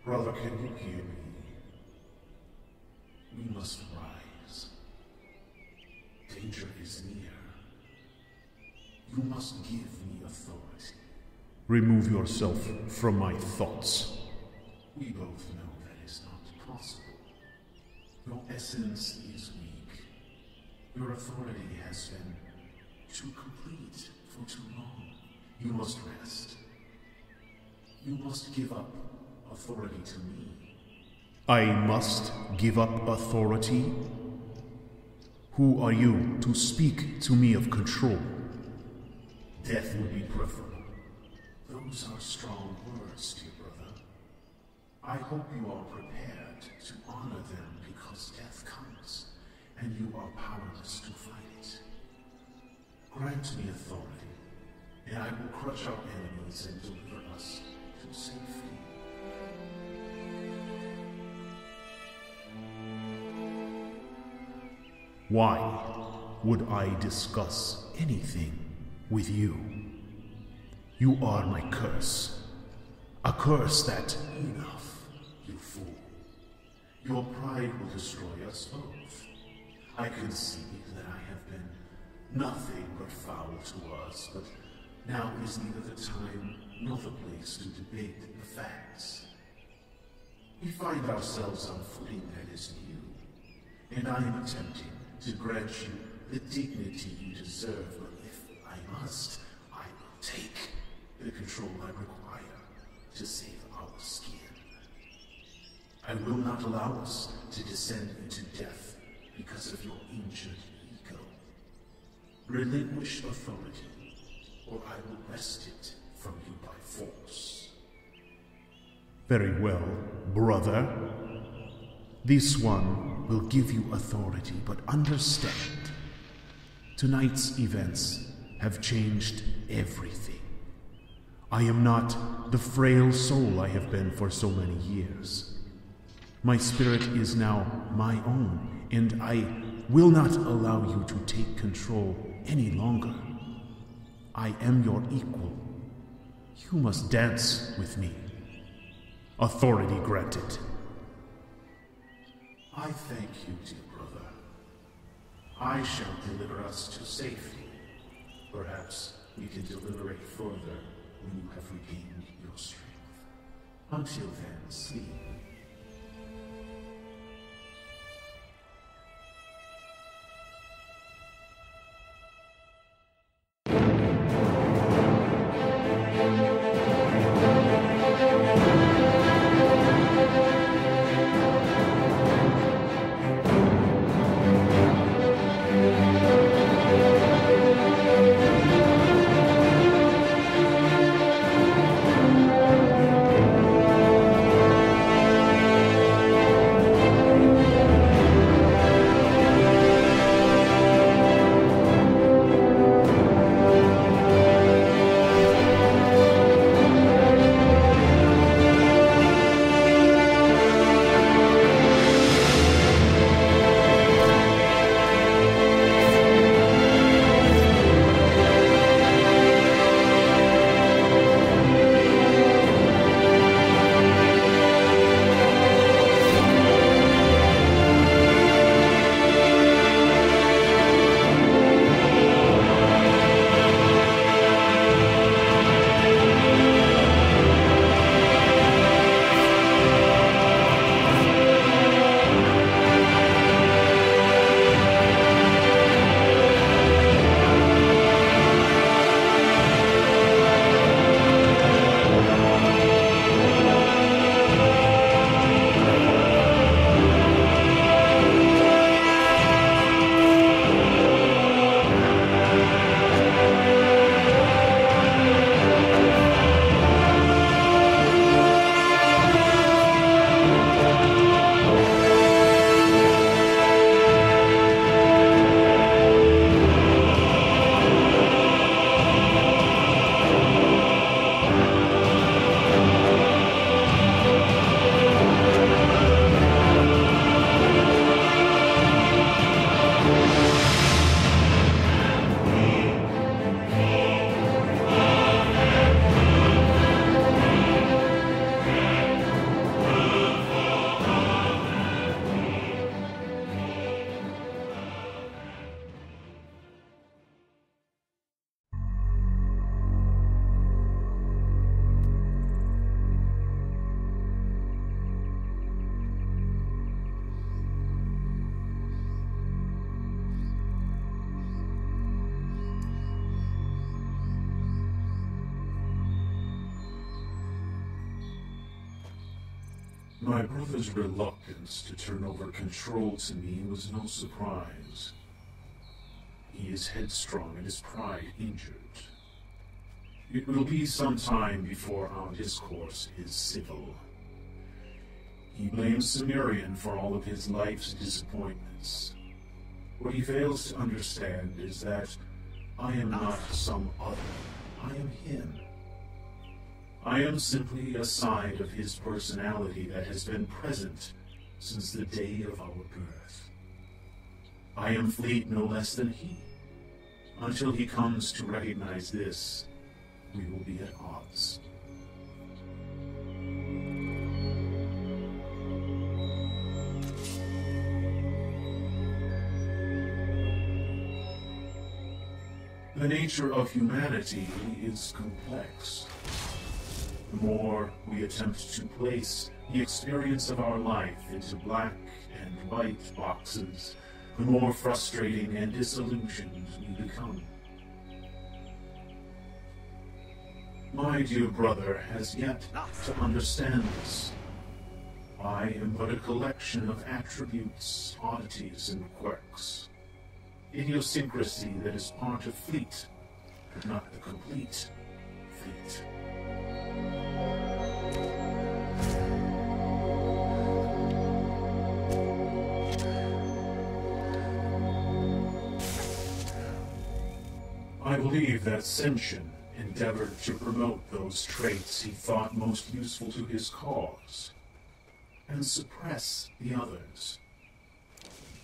Brother, can you hear me? We must rise. Danger is near. You must give me authority. Remove yourself from my thoughts. We both know that is not possible. Your essence is weak. Your authority has been too complete for too long. You must rest. You must give up authority to me. I must give up authority? Who are you to speak to me of control? Death would be preferable. Those are strong words, dear brother. I hope you are prepared to honor them because death comes, and you are powerless to fight it. Grant me authority, and I will crush our enemies and deliver us to safety. Why would I discuss anything with you? You are my curse. A curse that... Enough, you fool. Your pride will destroy us both. I concede that I have been nothing but foul to us, but now is neither the time nor the place to debate the facts. We find ourselves on footing that is new, and I am attempting to grant you the dignity you deserve, but if I must, I will take the control I require to save our skin. I will not allow us to descend into death because of your injured ego. Relinquish authority, or I will wrest it from you by force. Very well, brother. This one will give you authority, but understand, tonight's events have changed everything. I am not the frail soul I have been for so many years. My spirit is now my own, and I will not allow you to take control any longer. I am your equal. You must dance with me. Authority granted. I thank you, dear brother. I shall deliver us to safety. Perhaps we can deliberate further when you have regained your strength. Until then, sleep. My brother's reluctance to turn over control to me was no surprise. He is headstrong and his pride injured. It will be some time before our discourse is civil. He blames Cimmerian for all of his life's disappointments. What he fails to understand is that I am not some other. I am him. I am simply a side of his personality that has been present since the day of our birth. I am fleet no less than he. Until he comes to recognize this, we will be at odds. The nature of humanity is complex. The more we attempt to place the experience of our life into black and white boxes, the more frustrating and disillusioned we become. My dear brother has yet to understand this. I am but a collection of attributes, oddities, and quirks. Idiosyncrasy that is part of fleet, but not the complete fleet. I believe that Senshin endeavored to promote those traits he thought most useful to his cause, and suppress the others.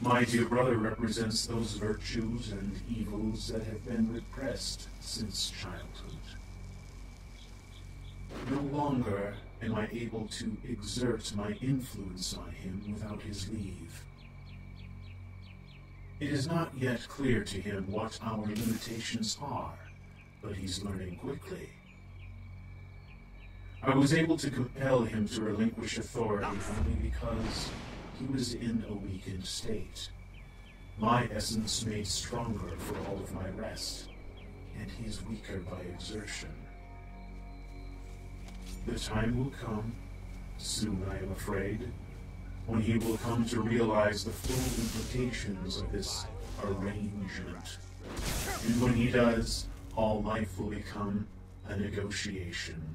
My dear brother represents those virtues and evils that have been repressed since childhood. No longer am I able to exert my influence on him without his leave. It is not yet clear to him what our limitations are, but he's learning quickly. I was able to compel him to relinquish authority only because he was in a weakened state. My essence made stronger for all of my rest, and he is weaker by exertion. The time will come, soon I am afraid, when he will come to realize the full implications of this arrangement. And when he does, all life will become a negotiation.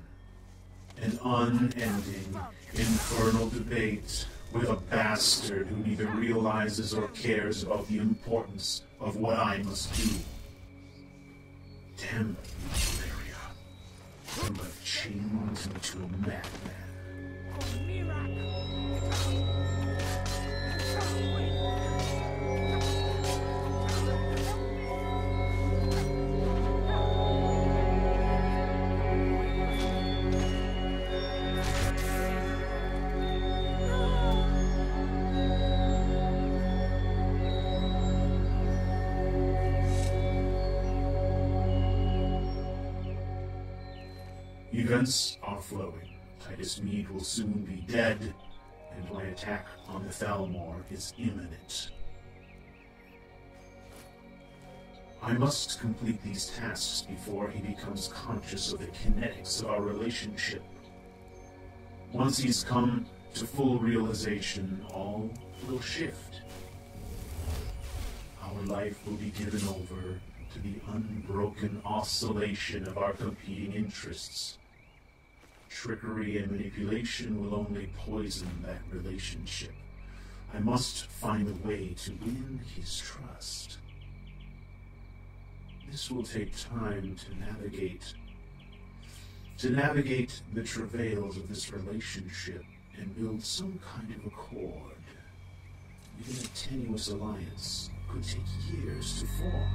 An unending, infernal debate with a bastard who neither realizes or cares about the importance of what I must do. Damn you, Valeria. You have changed me to a madman. Events are flowing. Titus Meade will soon be dead, and my attack on the Thalmor is imminent. I must complete these tasks before he becomes conscious of the kinetics of our relationship. Once he's come to full realization, all will shift. Our life will be given over to the unbroken oscillation of our competing interests. Trickery and manipulation will only poison that relationship. I must find a way to win his trust. This will take time to navigate the travails of this relationship and build some kind of accord. Even a tenuous alliance could take years to form.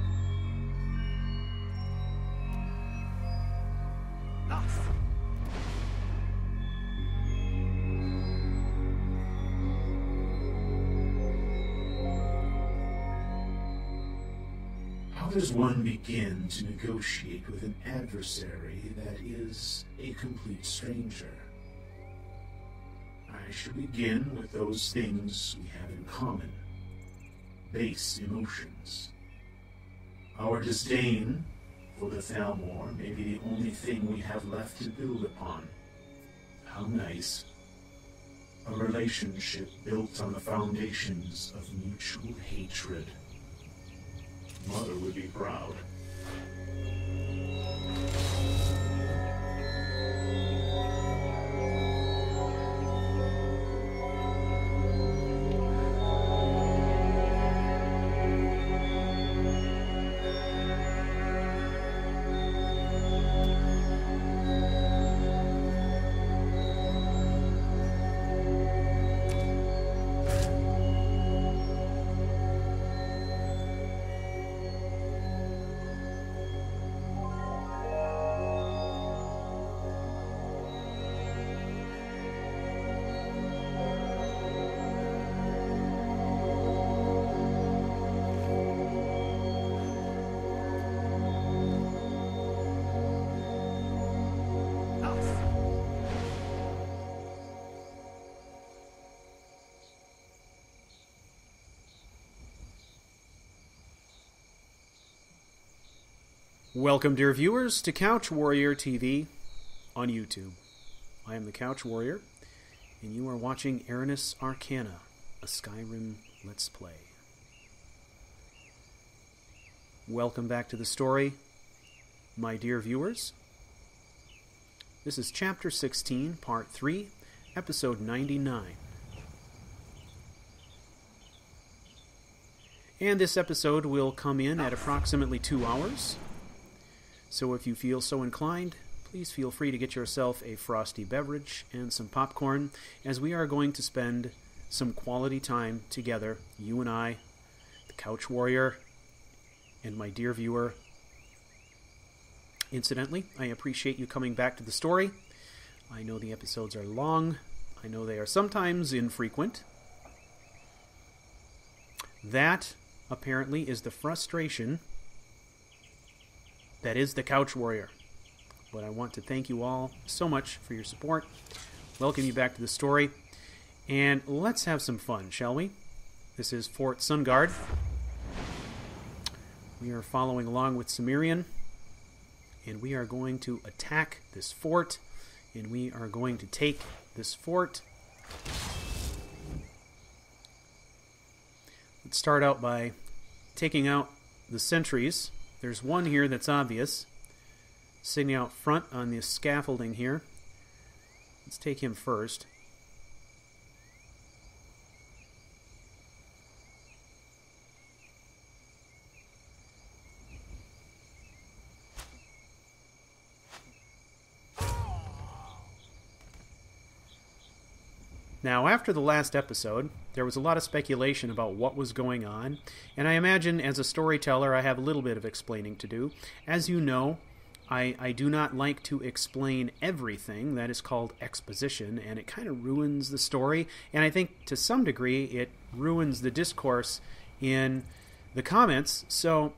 How does one begin to negotiate with an adversary that is a complete stranger? I should begin with those things we have in common. Base emotions. Our disdain for the Thalmor may be the only thing we have left to build upon. How nice. A relationship built on the foundations of mutual hatred. Mother would be proud. Welcome, dear viewers, to CouchWarrior TV on YouTube. I am the CouchWarrior, and you are watching Errands Arcana, a Skyrim Let's Play. Welcome back to the story, my dear viewers. This is Chapter 16, Part 3, Episode 99. And this episode will come in at approximately 2 hours. So if you feel so inclined, please feel free to get yourself a frosty beverage and some popcorn, as we are going to spend some quality time together, you and I, the Couch Warrior, and my dear viewer. Incidentally, I appreciate you coming back to the story. I know the episodes are long. I know they are sometimes infrequent. That, apparently, is the frustration that is the Couch Warrior. But I want to thank you all so much for your support. Welcome you back to the story. And let's have some fun, shall we? This is Fort Sungard. We are following along with Cimmerian. And we are going to attack this fort. And we are going to take this fort. Let's start out by taking out the sentries. There's one here that's obvious, sitting out front on this scaffolding here. Let's take him first. Now, after the last episode, there was a lot of speculation about what was going on, and I imagine as a storyteller I have a little bit of explaining to do. As you know, I do not like to explain everything. That is called exposition, and it kind of ruins the story, and I think to some degree it ruins the discourse in the comments. So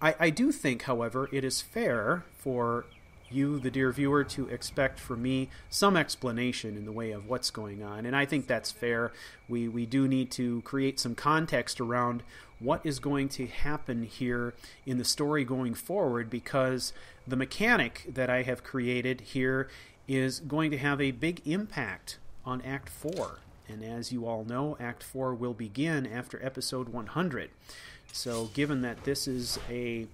I do think, however, it is fair for you, the dear viewer, to expect from me some explanation in the way of what's going on. And I think that's fair. We do need to create some context around what is going to happen here in the story going forward, because the mechanic that I have created here is going to have a big impact on Act 4. And as you all know, Act 4 will begin after Episode 100. So given that this is an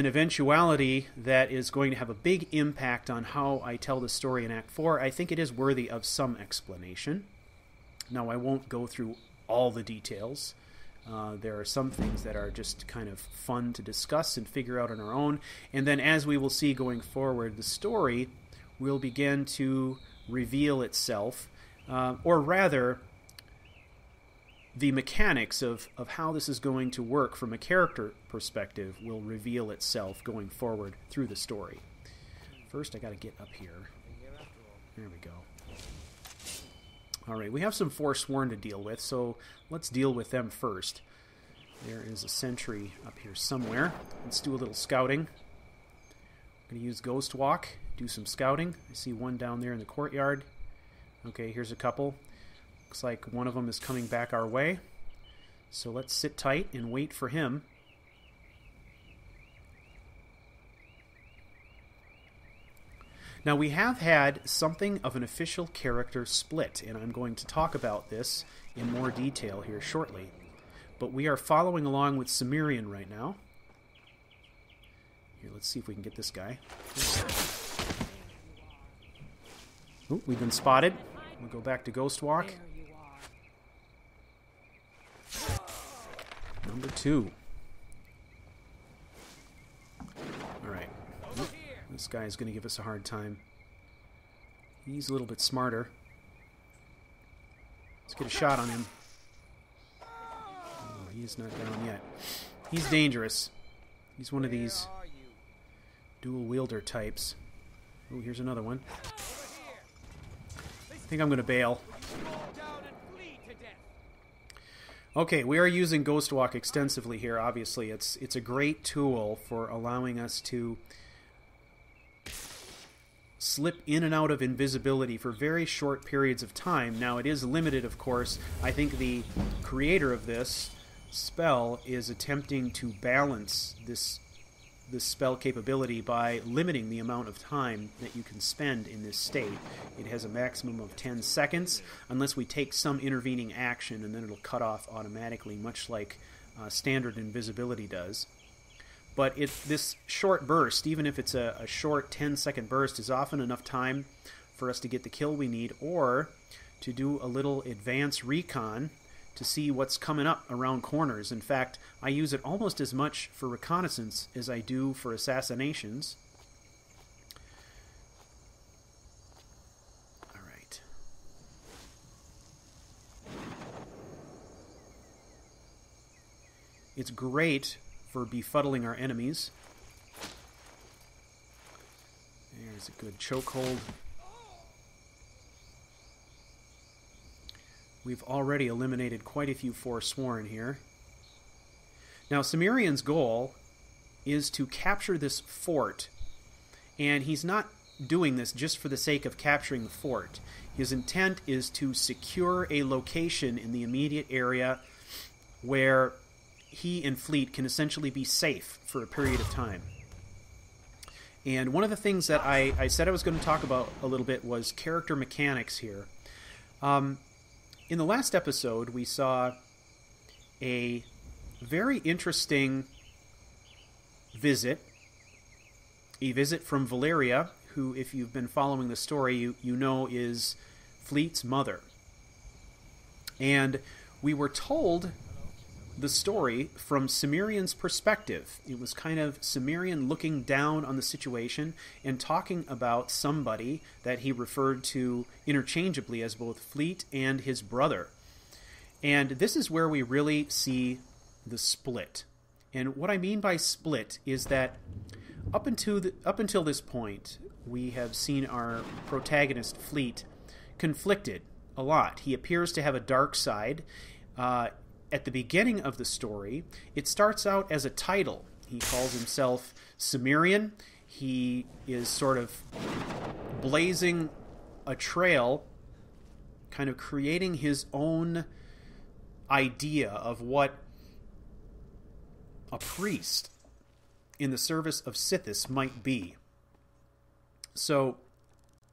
eventuality that is going to have a big impact on how I tell the story in Act 4, I think it is worthy of some explanation. Now, I won't go through all the details. There are some things that are just kind of fun to discuss and figure out on our own. And then, as we will see going forward, the story will begin to reveal itself, or rather, the mechanics of how this is going to work from a character perspective will reveal itself going forward through the story. First, I got to get up here. There we go. Alright, we have some Forsworn to deal with, so let's deal with them first. There is a sentry up here somewhere. Let's do a little scouting. I'm going to use Ghost Walk, do some scouting. I see one down there in the courtyard. Okay, here's a couple. Looks like one of them is coming back our way. So let's sit tight and wait for him. Now, we have had something of an official character split, and I'm going to talk about this in more detail here shortly. But we are following along with Cimmerian right now. Here, let's see if we can get this guy. Ooh, we've been spotted. We'll go back to Ghost Walk. Number 2. Alright. This guy is going to give us a hard time. He's a little bit smarter. Let's get a shot on him. Oh, he's not down yet. He's dangerous. He's one of these dual wielder types. Oh, here's another one. I think I'm going to bail. Okay, we are using Ghost Walk extensively here, obviously. It's a great tool for allowing us to slip in and out of invisibility for very short periods of time. Now, it is limited, of course. I think the creator of this spell is attempting to balance this spell capability by limiting the amount of time that you can spend in this state. It has a maximum of 10 seconds, unless we take some intervening action, and then it'll cut off automatically, much like standard invisibility does. But this short burst, even if it's a short 10-second burst, is often enough time for us to get the kill we need, or to do a little advanced recon to see what's coming up around corners. In fact, I use it almost as much for reconnaissance as I do for assassinations. All right. It's great for befuddling our enemies. There's a good chokehold. We've already eliminated quite a few Forsworn here. Now, Cimmerian's goal is to capture this fort, and he's not doing this just for the sake of capturing the fort. His intent is to secure a location in the immediate area where he and fleet can essentially be safe for a period of time. And one of the things that I said I was going to talk about a little bit was character mechanics here. In the last episode, we saw a very interesting visit. A visit from Valeria, who, if you've been following the story, you know is Fleet's mother. And we were told the story from Cimmerian's perspective. It was kind of Cimmerian looking down on the situation and talking about somebody that he referred to interchangeably as both Fleet and his brother. And this is where we really see the split. And what I mean by split is that up until this point, we have seen our protagonist, Fleet, conflicted a lot. He appears to have a dark side. At the beginning of the story, it starts out as a title. He calls himself Cimmerian. He is sort of blazing a trail, kind of creating his own idea of what a priest in the service of Sithis might be. So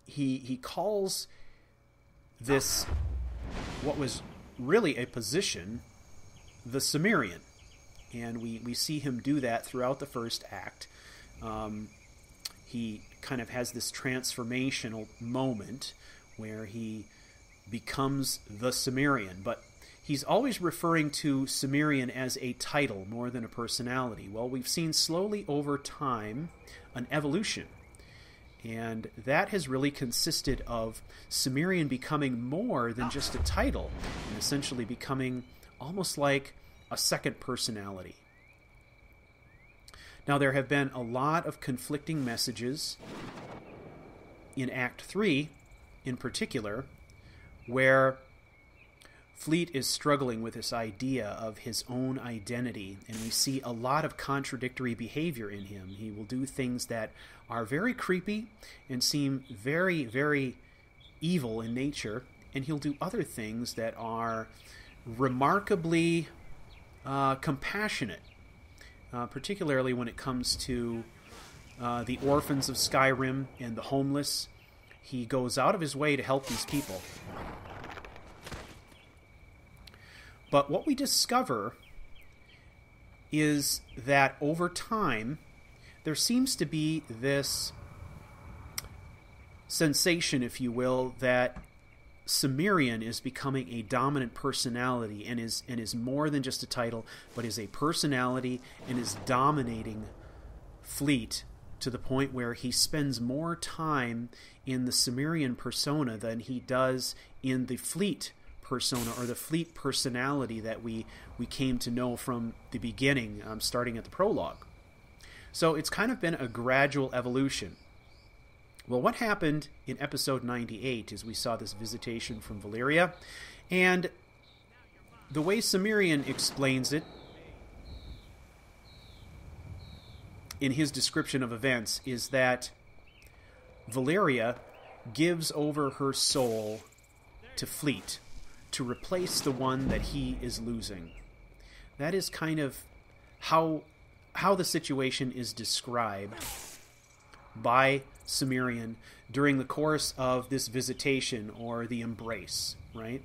he calls this, what was really a position, the Cimmerian, and we see him do that throughout the first act. He kind of has this transformational moment where he becomes the Cimmerian, but he's always referring to Cimmerian as a title more than a personality. Well, we've seen slowly over time an evolution, and that has really consisted of Cimmerian becoming more than just a title, and essentially becoming almost like a second personality. Now, there have been a lot of conflicting messages in Act 3, in particular, where Fleet is struggling with this idea of his own identity, and we see a lot of contradictory behavior in him. He will do things that are very creepy and seem very, very evil in nature, and he'll do other things that are remarkably compassionate, particularly when it comes to the orphans of Skyrim and the homeless. He goes out of his way to help these people. But what we discover is that over time, there seems to be this sensation, if you will, that Cimmerian is becoming a dominant personality and is more than just a title, but is a personality and is dominating Fleet to the point where he spends more time in the Cimmerian persona than he does in the Fleet persona, or the Fleet personality that we came to know from the beginning, starting at the prologue. So it's kind of been a gradual evolution. Well, what happened in episode 98 is we saw this visitation from Valeria, and the way Cimmerian explains it in his description of events is that Valeria gives over her soul to Fleet to replace the one that he is losing. That is kind of how the situation is described by Cimmerian during the course of this visitation, or the embrace, right?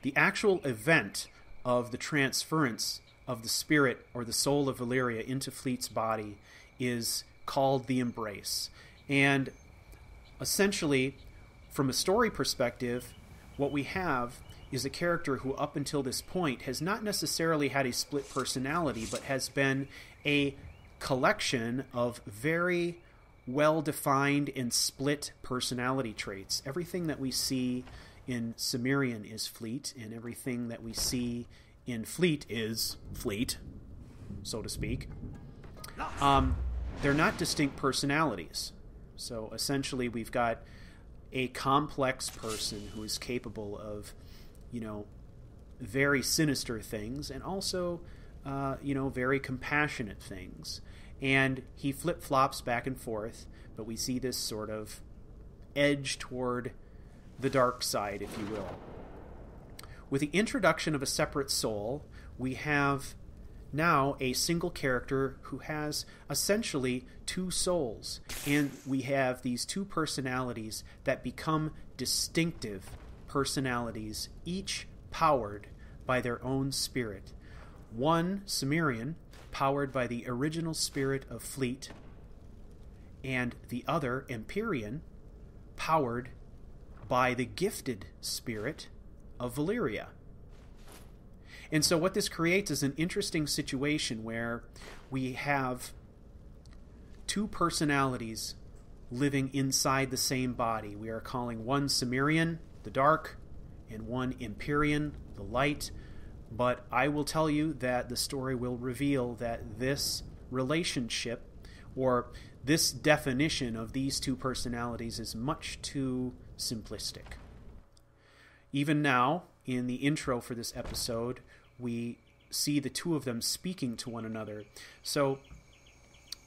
The actual event of the transference of the spirit or the soul of Valeria into Fleet's body is called the embrace. And essentially, from a story perspective, what we have is a character who up until this point has not necessarily had a split personality, but has been a collection of very well-defined and split personality traits. Everything that we see in Cimmerian is Fleet, and everything that we see in Fleet is Fleet, so to speak. They're not distinct personalities. So essentially we've got a complex person who is capable of, very sinister things, and also, very compassionate things. And he flip-flops back and forth, but we see this sort of edge toward the dark side, if you will. With the introduction of a separate soul, we have now a single character who has essentially two souls, and we have these two personalities that become distinctive personalities, each powered by their own spirit. One, Cimmerian, powered by the original spirit of Fleet, and the other, Empyrean, powered by the gifted spirit of Valeria. And so what this creates is an interesting situation where we have two personalities living inside the same body. We are calling one Cimmerian, the dark, and one Empyrean, the light. But I will tell you that the story will reveal that this relationship, or this definition of these two personalities, is much too simplistic. Even now, in the intro for this episode, we see the two of them speaking to one another. So,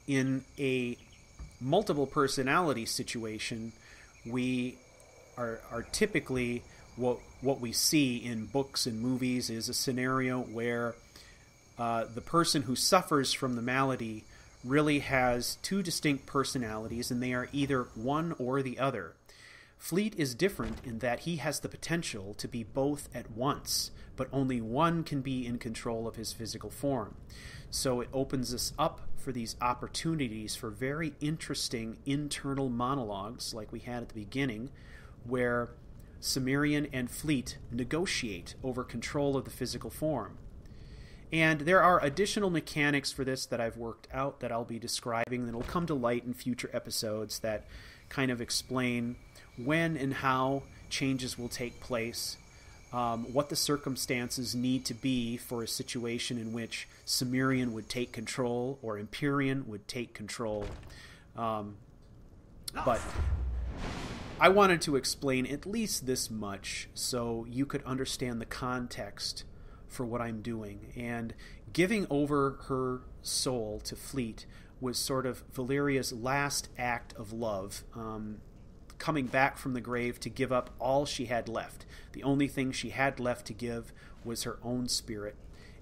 in a multiple personality situation, we are typically, what we see in books and movies is a scenario where the person who suffers from the malady really has two distinct personalities, and they are either one or the other. Fleet is different in that he has the potential to be both at once, but only one can be in control of his physical form. So it opens us up for these opportunities for very interesting internal monologues, like we had at the beginning, where Cimmerian and Fleet negotiate over control of the physical form. And there are additional mechanics for this that I've worked out that I'll be describing that will come to light in future episodes that kind of explain when and how changes will take place, what the circumstances need to be for a situation in which Cimmerian would take control or Empyrean would take control. But I wanted to explain at least this much so you could understand the context for what I'm doing. And giving over her soul to Fleet was sort of Valeria's last act of love, coming back from the grave to give up all she had left. The only thing she had left to give was her own spirit,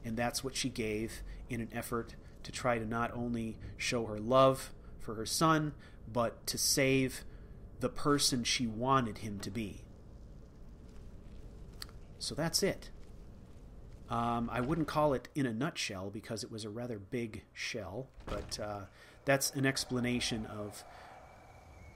and that's what she gave in an effort to try to not only show her love for her son, but to save the person she wanted him to be. So that's it. I wouldn't call it in a nutshell because it was a rather big shell, but that's an explanation of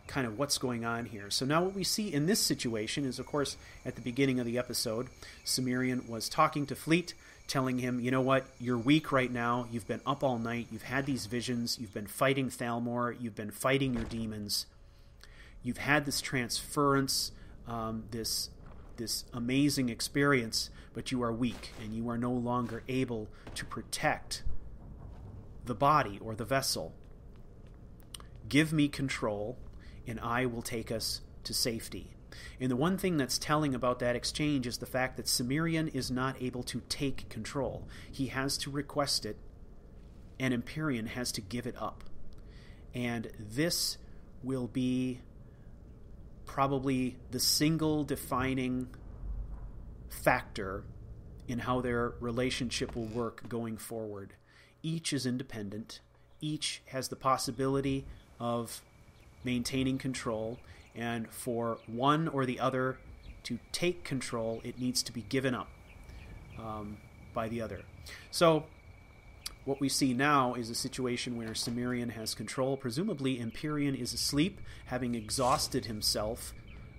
kind of what's going on here. So now what we see in this situation is, of course, at the beginning of the episode, Cimmerian was talking to Fleet, telling him, you know what, you're weak right now, you've been up all night, you've had these visions, you've been fighting Thalmor, you've been fighting your demons, you've had this transference, this amazing experience, but you are weak, and you are no longer able to protect the body or the vessel. Give me control, and I will take us to safety. And the one thing that's telling about that exchange is the fact that Cimmerian is not able to take control. He has to request it, and Empyrean has to give it up. And this will be probably the single defining factor in how their relationship will work going forward. Each is independent. Each has the possibility of maintaining control, and for one or the other to take control, it needs to be given up by the other. So what we see now is a situation where Cimmerian has control. Presumably Empyrean is asleep, having exhausted himself,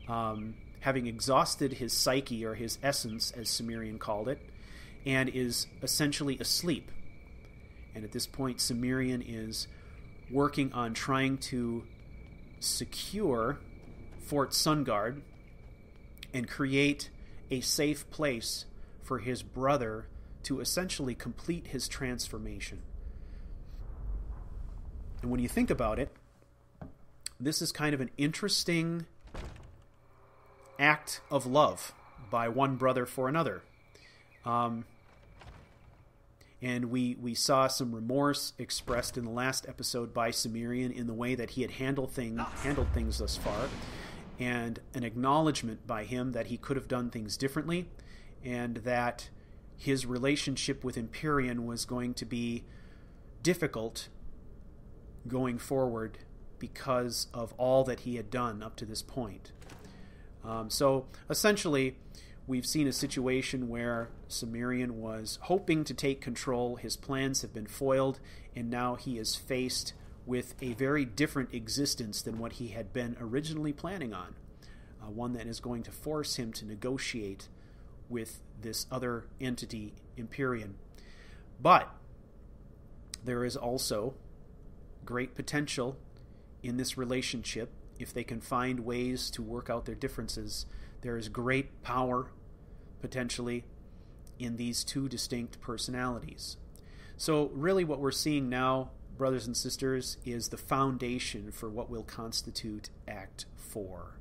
having exhausted his psyche, or his essence, as Cimmerian called it, and is essentially asleep. And at this point, Cimmerian is working on trying to secure Fort Sunguard and create a safe place for his brother to essentially complete his transformation. And when you think about it, this is kind of an interesting act of love by one brother for another. And we saw some remorse expressed in the last episode by Cimmerian in the way that he had handled things thus far, and an acknowledgement by him that he could have done things differently, and that his relationship with Imperion was going to be difficult going forward because of all that he had done up to this point. So essentially, we've seen a situation where Cimmerian was hoping to take control, his plans have been foiled, and now he is faced with a very different existence than what he had been originally planning on. One that is going to force him to negotiate with this other entity, Empyrean. But there is also great potential in this relationship if they can find ways to work out their differences. There is great power, potentially, in these two distinct personalities. So really what we're seeing now, brothers and sisters, is the foundation for what will constitute Act 4.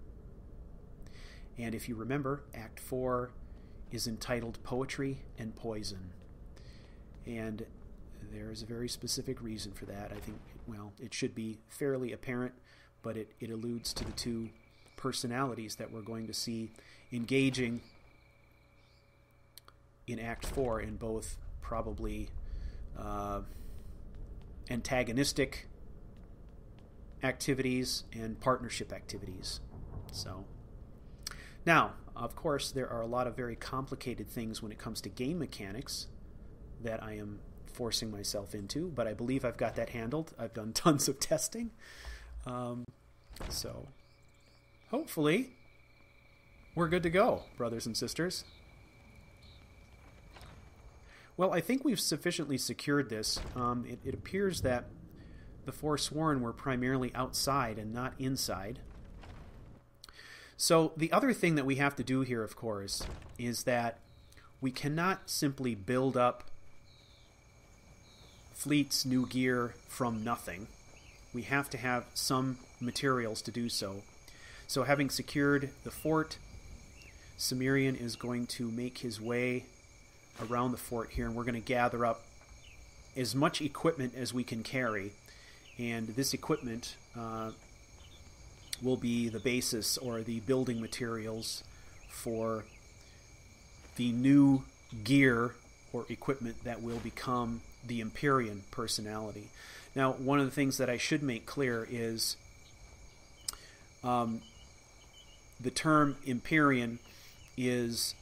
And if you remember, Act 4 is entitled Poetry and Poison. And there is a very specific reason for that. I think, well, it should be fairly apparent, but it alludes to the two personalities that we're going to see engaging in Act 4 in both probably antagonistic activities and partnership activities. So, now, of course, there are a lot of very complicated things when it comes to game mechanics that I am forcing myself into, but I believe I've got that handled. I've done tons of testing. So, hopefully, we're good to go, brothers and sisters. Well, I think we've sufficiently secured this. It appears that the Forsworn were primarily outside and not inside. So the other thing that we have to do here, of course, is that we cannot simply build up Fleet's new gear from nothing. We have to have some materials to do so. So having secured the fort, Cimmerian is going to make his way around the fort here, and we're going to gather up as much equipment as we can carry. And this equipment will be the basis or the building materials for the new gear or equipment that will become the Empyrean personality. Now, one of the things that I should make clear is the term Empyrean is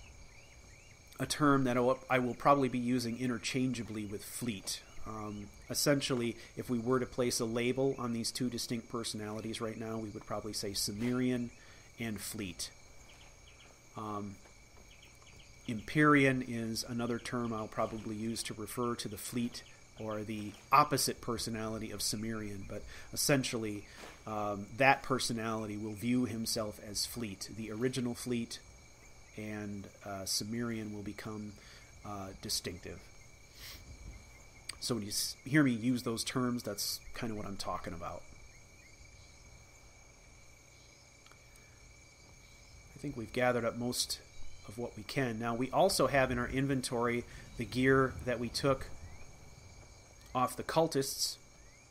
a term that I will probably be using interchangeably with fleet. Essentially, if we were to place a label on these two distinct personalities right now, we would probably say Cimmerian and fleet. Empyrean is another term I'll probably use to refer to the fleet or the opposite personality of Cimmerian, but essentially that personality will view himself as fleet, the original fleet, and Cimmerian will become distinctive. So when you hear me use those terms, that's kind of what I'm talking about. I think we've gathered up most of what we can. Now, we also have in our inventory the gear that we took off the cultists.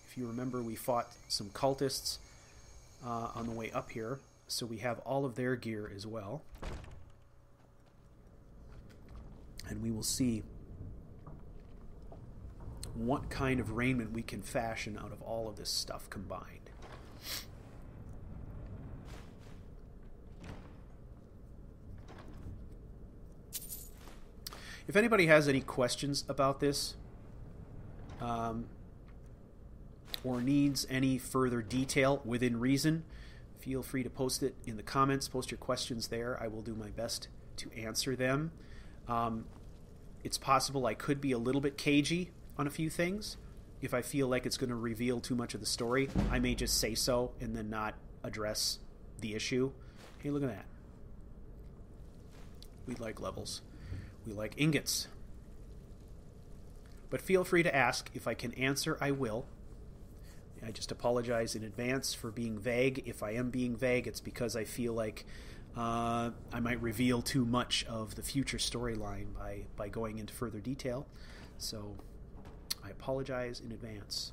If you remember, we fought some cultists on the way up here, so we have all of their gear as well. And we will see what kind of raiment we can fashion out of all of this stuff combined. If anybody has any questions about this, or needs any further detail within reason, feel free to post it in the comments. Post your questions there. I will do my best to answer them. It's possible I could be a little bit cagey on a few things. If I feel like it's going to reveal too much of the story, I may just say so and then not address the issue. Hey, look at that. We like levels. We like ingots. But feel free to ask. If I can answer, I will. I just apologize in advance for being vague. If I am being vague, it's because I feel like I might reveal too much of the future storyline by going into further detail. So I apologize in advance.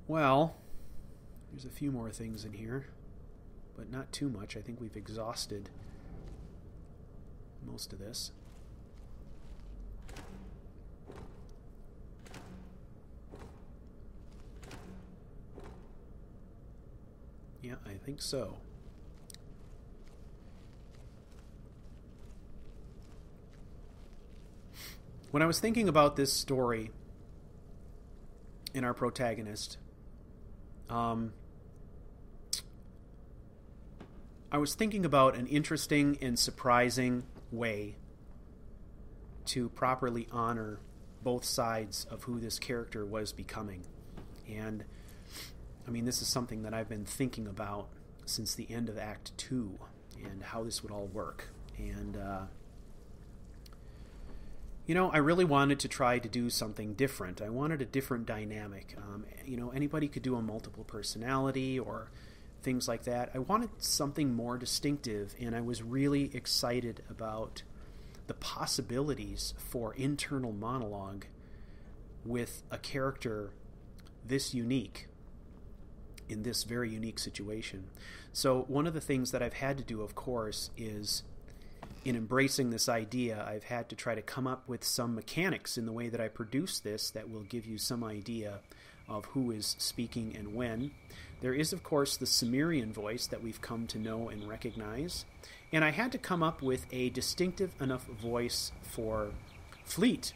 Well, there's a few more things in here, but not too much. I think we've exhausted most of this. Yeah, I think so. When I was thinking about this story and our protagonist, I was thinking about an interesting and surprising way to properly honor both sides of who this character was becoming. And I mean, this is something that I've been thinking about since the end of Act 2 and how this would all work. And, I really wanted to try to do something different. I wanted a different dynamic. Anybody could do a multiple personality or things like that. I wanted something more distinctive, and I was really excited about the possibilities for internal monologue with a character this unique in this very unique situation. So one of the things that I've had to do, of course, is in embracing this idea, I've had to try to come up with some mechanics in the way that I produce this that will give you some idea of who is speaking and when. There is, of course, the Cimmerian voice that we've come to know and recognize. And I had to come up with a distinctive enough voice for Fleet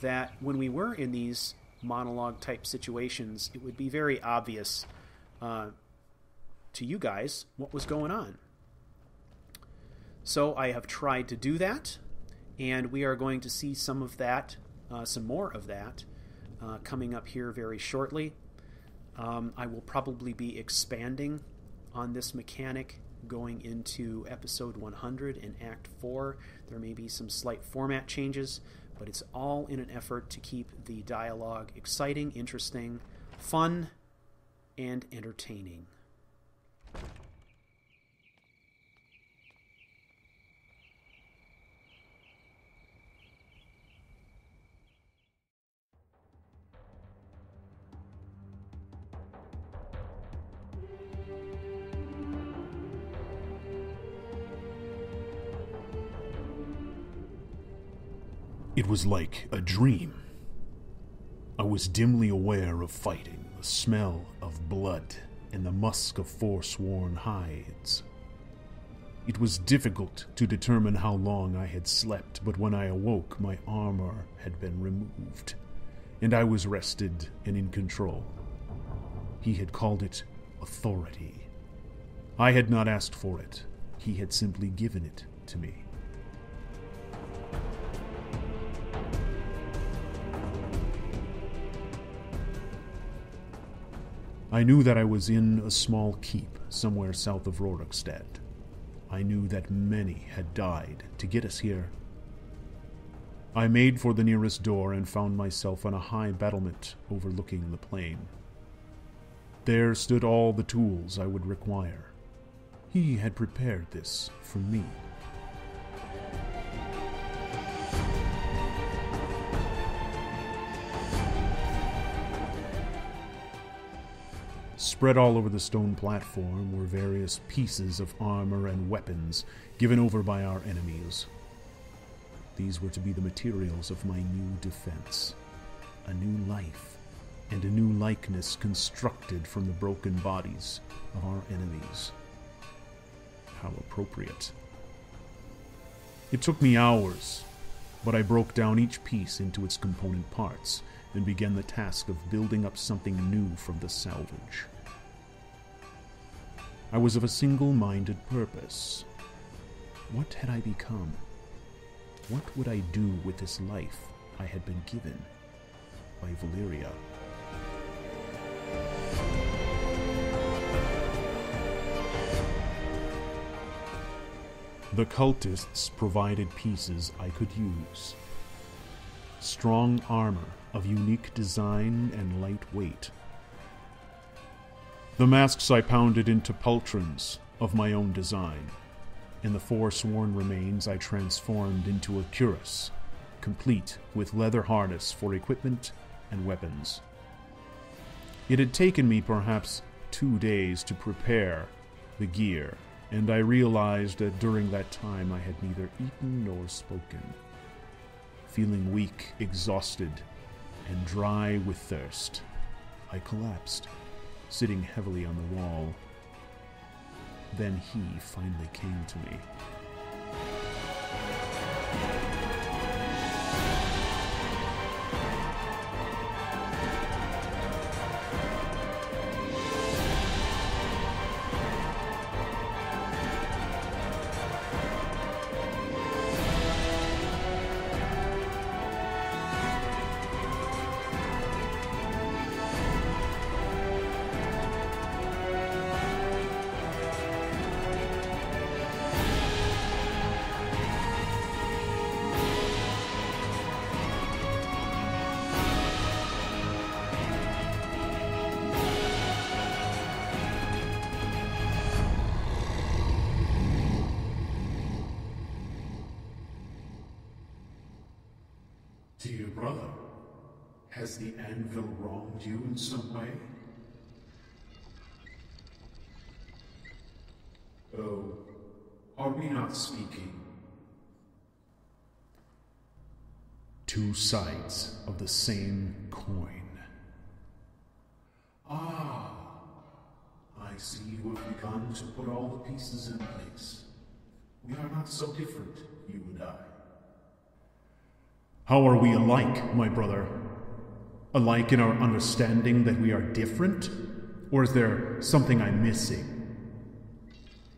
that when we were in these monologue-type situations, it would be very obvious to you guys what was going on. So I have tried to do that, and we are going to see some of that, some more of that, coming up here very shortly. I will probably be expanding on this mechanic going into episode 100 in Act 4. There may be some slight format changes, but it's all in an effort to keep the dialogue exciting, interesting, fun, and entertaining. It was like a dream. I was dimly aware of fighting, the smell of blood, and the musk of forsworn hides. It was difficult to determine how long I had slept, but when I awoke, my armor had been removed, and I was rested and in control. He had called it authority. I had not asked for it. He had simply given it to me. I knew that I was in a small keep somewhere south of Rorikstead. I knew that many had died to get us here. I made for the nearest door and found myself on a high battlement overlooking the plain. There stood all the tools I would require. He had prepared this for me. Spread all over the stone platform were various pieces of armor and weapons given over by our enemies. These were to be the materials of my new defense. A new life and a new likeness constructed from the broken bodies of our enemies. How appropriate. It took me hours, but I broke down each piece into its component parts and began the task of building up something new from the salvage. I was of a single-minded purpose. What had I become? What would I do with this life I had been given by Valyria? The cultists provided pieces I could use. Strong armor of unique design and light weight. The masks I pounded into pauldrons of my own design, and the forsworn remains I transformed into a cuirass, complete with leather harness for equipment and weapons. It had taken me perhaps 2 days to prepare the gear, and I realized that during that time I had neither eaten nor spoken. Feeling weak, exhausted, and dry with thirst, I collapsed, sitting heavily on the wall. Then he finally came to me. Dear brother, has the anvil wronged you in some way? Oh, are we not speaking? Two sides of the same coin. Ah, I see you have begun to put all the pieces in place. We are not so different, you and I. How are we alike, my brother? Alike in our understanding that we are different? Or is there something I'm missing?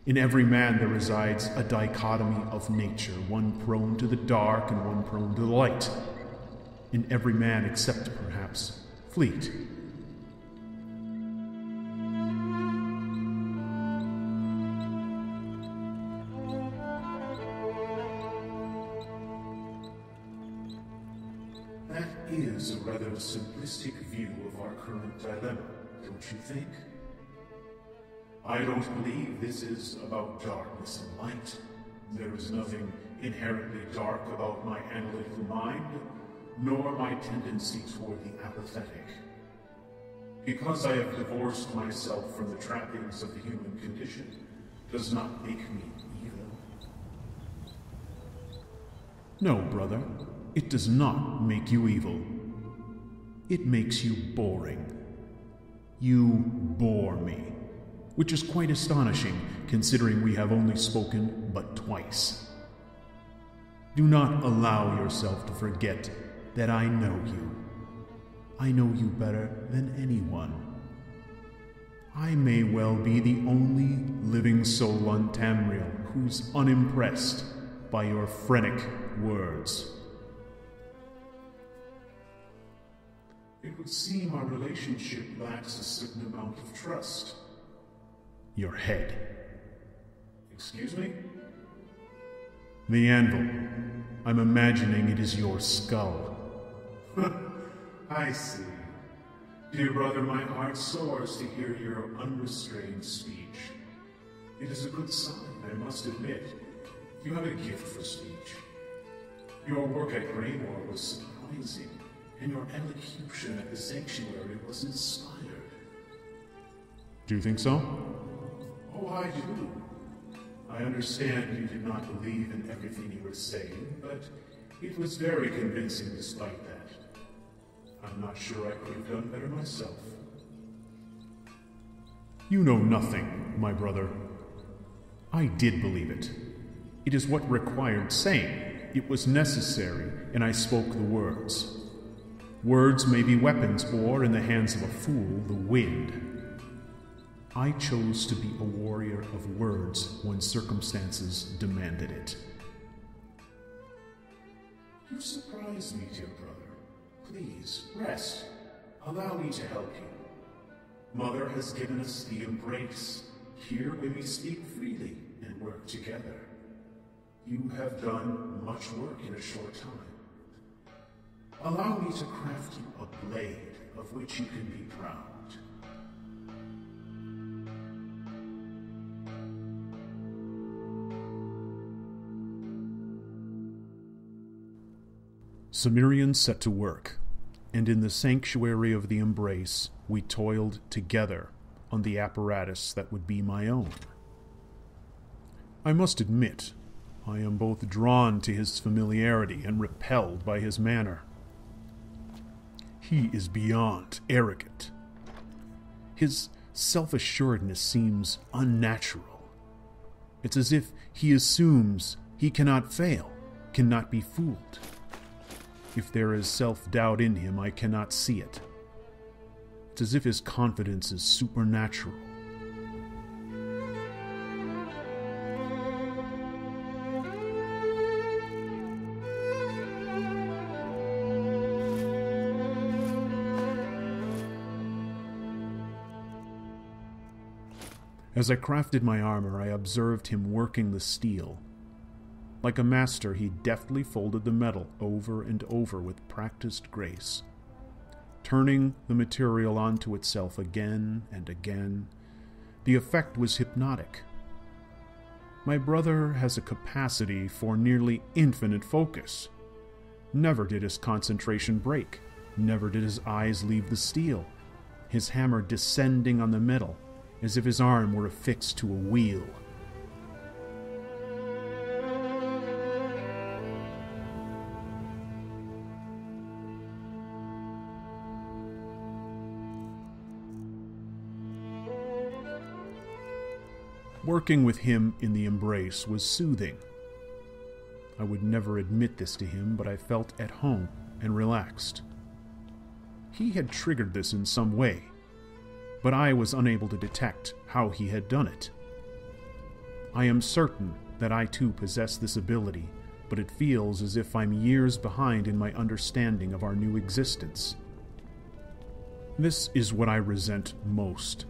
In every man there resides a dichotomy of nature, one prone to the dark and one prone to the light. In every man except, perhaps, Fleet. That is a rather simplistic view of our current dilemma, don't you think? I don't believe this is about darkness and light. There is nothing inherently dark about my analytical mind, nor my tendency toward the apathetic. Because I have divorced myself from the trappings of the human condition does not make me evil. No, brother, it does not make you evil. It makes you boring. You bore me, which is quite astonishing considering we have only spoken but twice. Do not allow yourself to forget that I know you. I know you better than anyone. I may well be the only living soul on Tamriel who's unimpressed by your frenetic words. It would seem our relationship lacks a certain amount of trust. Your head. Excuse me? The anvil. I'm imagining it is your skull. I see. Dear brother, my heart soars to hear your unrestrained speech. It is a good sign, I must admit. You have a gift for speech. Your work at Greymore was surprising, and your elocution at the sanctuary was inspired. Do you think so? Oh, I do. I understand you did not believe in everything you were saying, but it was very convincing despite that. I'm not sure I could have done better myself. You know nothing, my brother. I did believe it. It is what required saying. It was necessary, and I spoke the words. Words may be weapons, or, in the hands of a fool, the wind. I chose to be a warrior of words when circumstances demanded it. You surprise me, dear brother. Please, rest. Allow me to help you. Mother has given us the embrace. Here we may speak freely and work together. You have done much work in a short time. Allow me to craft you a blade of which you can be proud. Cimmerian set to work, and in the sanctuary of the embrace we toiled together on the apparatus that would be my own. I must admit, I am both drawn to his familiarity and repelled by his manner. He is beyond arrogant. His self-assuredness seems unnatural. It's as if he assumes he cannot fail, cannot be fooled. If there is self-doubt in him, I cannot see it. It's as if his confidence is supernatural. As I crafted my armor, I observed him working the steel. Like a master, he deftly folded the metal over and over with practiced grace, turning the material onto itself again and again. The effect was hypnotic. My brother has a capacity for nearly infinite focus. Never did his concentration break. Never did his eyes leave the steel, his hammer descending on the metal as if his arm were affixed to a wheel. Working with him in the embrace was soothing. I would never admit this to him, but I felt at home and relaxed. He had triggered this in some way, but I was unable to detect how he had done it. I am certain that I too possess this ability, but it feels as if I'm years behind in my understanding of our new existence. This is what I resent most.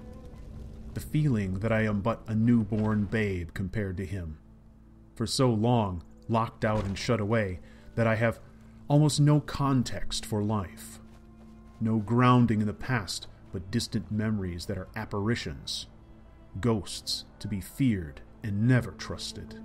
The feeling that I am but a newborn babe compared to him. For so long, locked out and shut away, that I have almost no context for life. No grounding in the past, but distant memories that are apparitions. Ghosts to be feared and never trusted.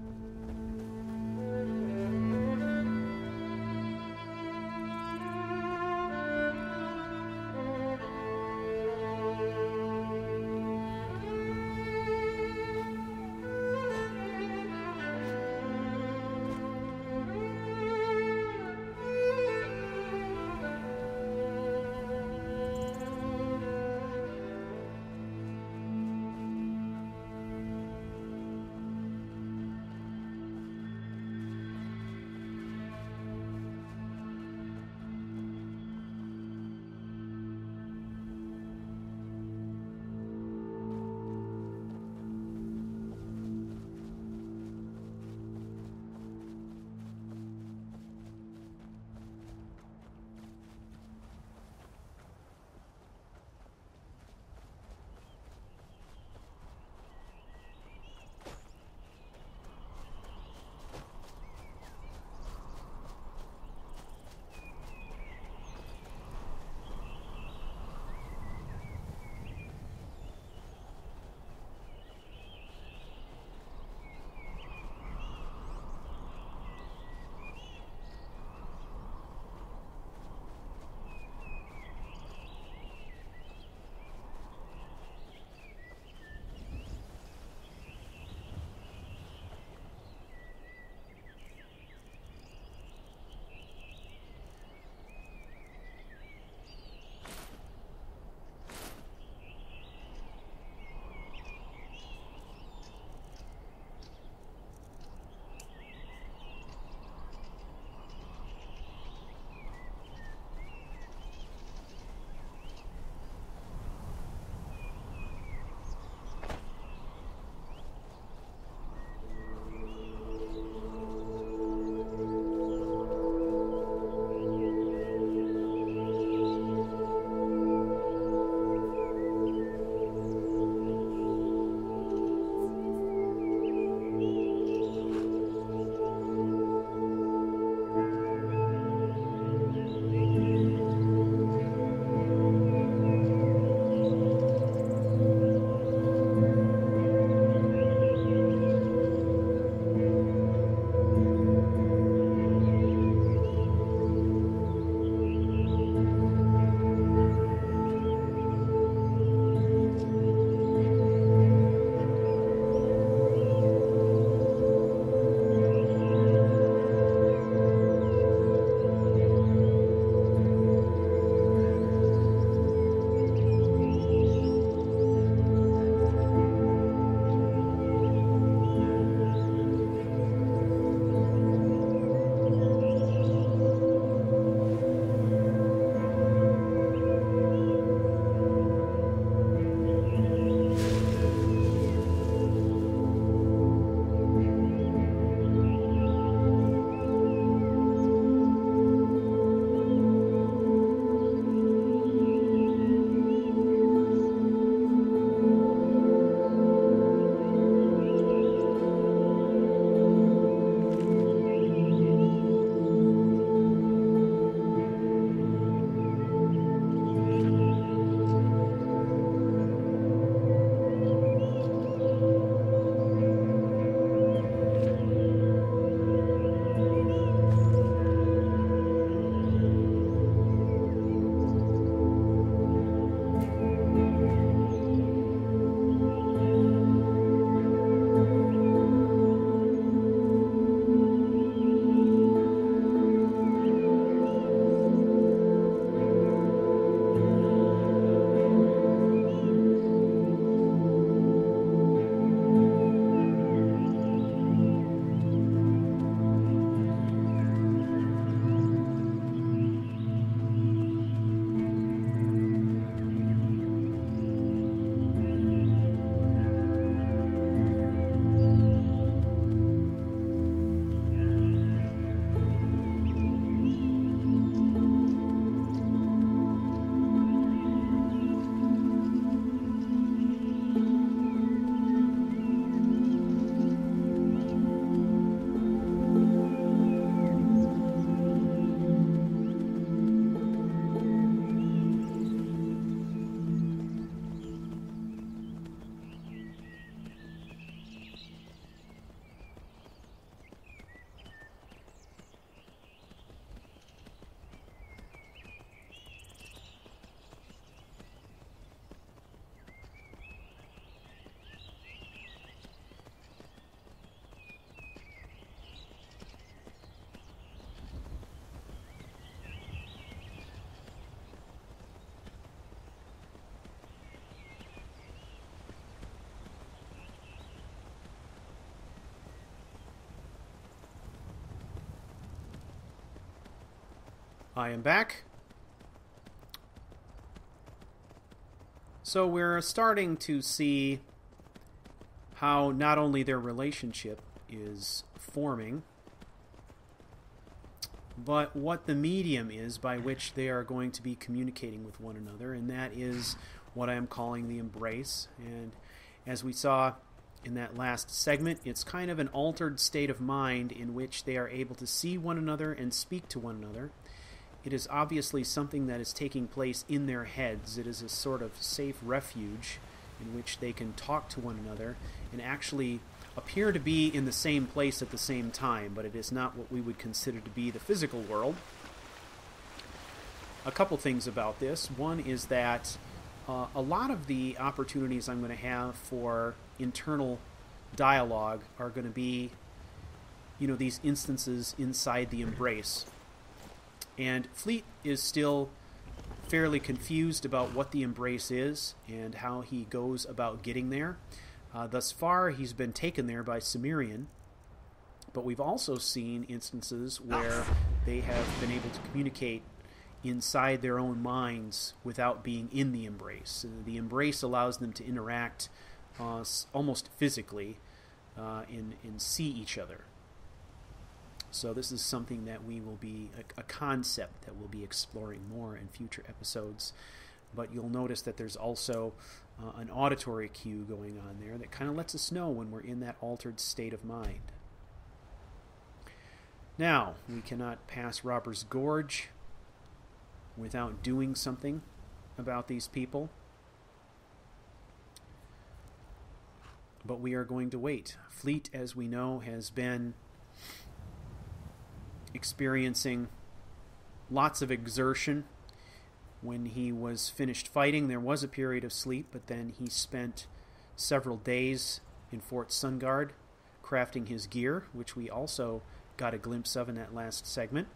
I am back. So we're starting to see how not only their relationship is forming, but what the medium is by which they are going to be communicating with one another, and that is what I am calling the embrace. And as we saw in that last segment, it's kind of an altered state of mind in which they are able to see one another and speak to one another. It is obviously something that is taking place in their heads. It is a sort of safe refuge in which they can talk to one another and actually appear to be in the same place at the same time, but it is not what we would consider to be the physical world. A couple things about this. One is that a lot of the opportunities I'm going to have for internal dialogue are going to be, these instances inside the embrace. And Fleet is still fairly confused about what the embrace is and how he goes about getting there. Thus far, he's been taken there by Cimmerian, but we've also seen instances where they have been able to communicate inside their own minds without being in the embrace. The embrace allows them to interact almost physically and see each other. So this is something that we will be, a concept that we'll be exploring more in future episodes. But you'll notice that there's also an auditory cue going on there that kind of lets us know when we're in that altered state of mind. Now, we cannot pass Robber's Gorge without doing something about these people. But we are going to wait. Fleet, as we know, has been experiencing lots of exertion. When he was finished fighting, there was a period of sleep, but then he spent several days in Fort Sungard crafting his gear, which we also got a glimpse of in that last segment.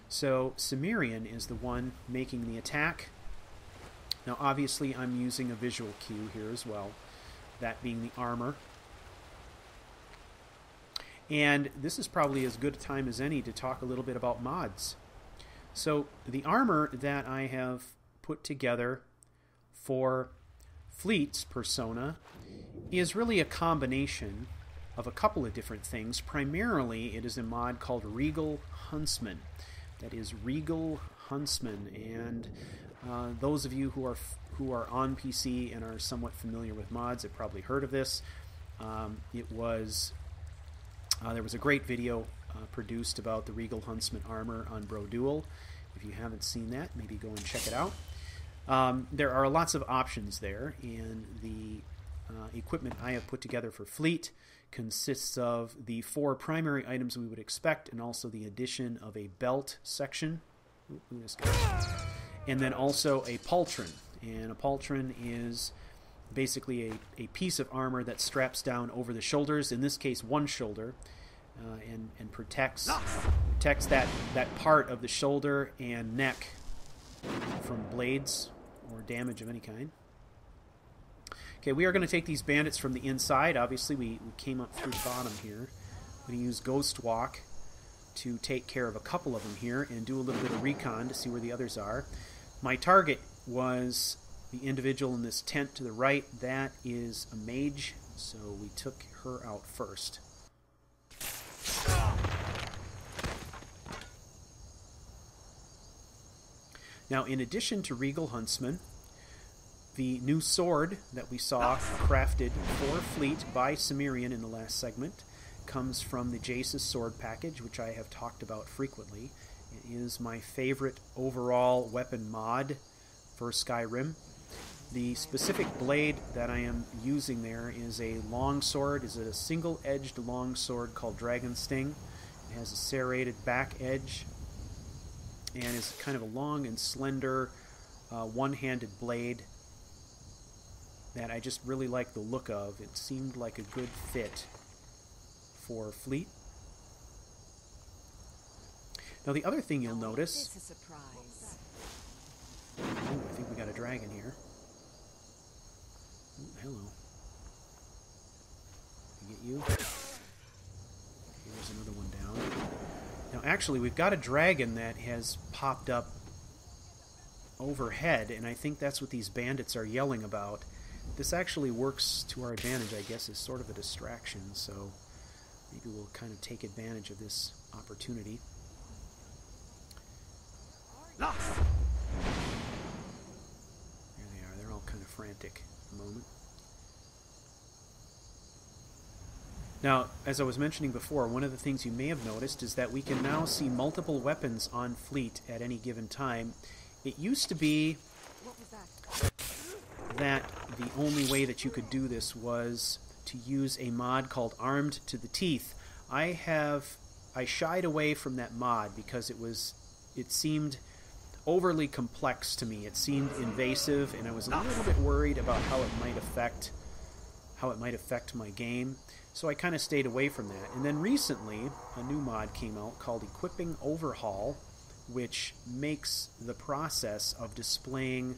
So Cimmerian is the one making the attack. Now obviously I'm using a visual cue here as well, that being the armor. And this is probably as good a time as any to talk a little bit about mods. So the armor that I have put together for Fleet's persona is really a combination of a couple of different things. Primarily, it is a mod called Regal Huntsman. That is Regal Huntsman, and those of you who are on PC and are somewhat familiar with mods have probably heard of this. There was a great video produced about the Regal Huntsman armor on Bro Duel. If you haven't seen that, maybe go and check it out. There are lots of options there, and the equipment I have put together for Fleet consists of the 4 primary items we would expect, and also the addition of a belt section. And then also a pauldron. And a pauldron is basically a piece of armor that straps down over the shoulders, in this case one shoulder, and protects that part of the shoulder and neck from blades or damage of any kind. Okay, we are going to take these bandits from the inside. Obviously, we came up through the bottom here. I'm going to use Ghost Walk to take care of a couple of them here and do a little bit of recon to see where the others are. My target was the individual in this tent to the right. That is a mage, so we took her out first. Now, in addition to Regal Huntsman, the new sword that we saw crafted for Fleet by Cimmerian in the last segment comes from the Jace's sword package, which I have talked about frequently. It is my favorite overall weapon mod for Skyrim. The specific blade that I am using there is a long sword. Is a single-edged long sword called Dragon Sting. It has a serrated back edge and is kind of a long and slender one-handed blade that I just really like the look of. It seemed like a good fit for Fleet. Now the other thing you'll notice... It's a surprise. Ooh, I think we got a dragon here. Ooh, hello. Can I get you? Okay, there's another one down. Now actually, we've got a dragon that has popped up overhead, and I think that's what these bandits are yelling about. This actually works to our advantage, I guess, as sort of a distraction, so maybe we'll kind of take advantage of this opportunity. There they are. They're all kind of frantic at the moment. Now, as I was mentioning before, one of the things you may have noticed is that we can now see multiple weapons on fleet at any given time. It used to be that the only way that you could do this was to use a mod called Armed to the Teeth. I shied away from that mod because it seemed overly complex to me. It seemed invasive, and I was a little bit worried about how it might affect my game. So I kind of stayed away from that. And then recently, a new mod came out called Equipping Overhaul, which makes the process of displaying,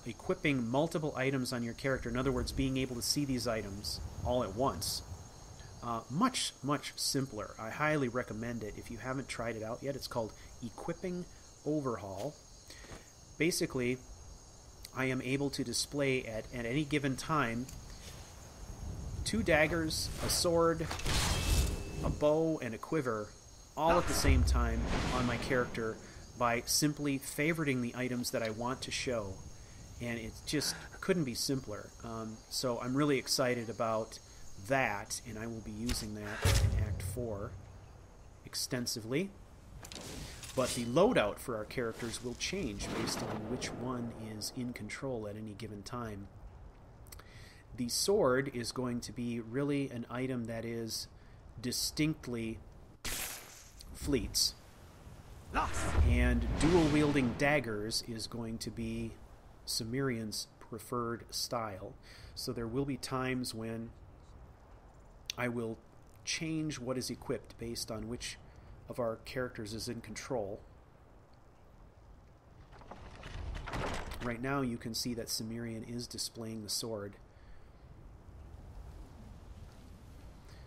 equipping multiple items on your character, in other words, being able to see these items all at once, much, much simpler. I highly recommend it if you haven't tried it out yet. It's called Equipping Overhaul. Basically, I am able to display at any given time 2 daggers, a sword, a bow, and a quiver, all at the same time on my character by simply favoriting the items that I want to show. And it just couldn't be simpler. So I'm really excited about that, and I will be using that in Act 4 extensively. But the loadout for our characters will change based on which one is in control at any given time. The sword is going to be really an item that is distinctly fleets. And dual-wielding daggers is going to be Cimmerian's preferred style. So there will be times when I will change what is equipped based on which of our characters is in control. Right now you can see that Cimmerian is displaying the sword.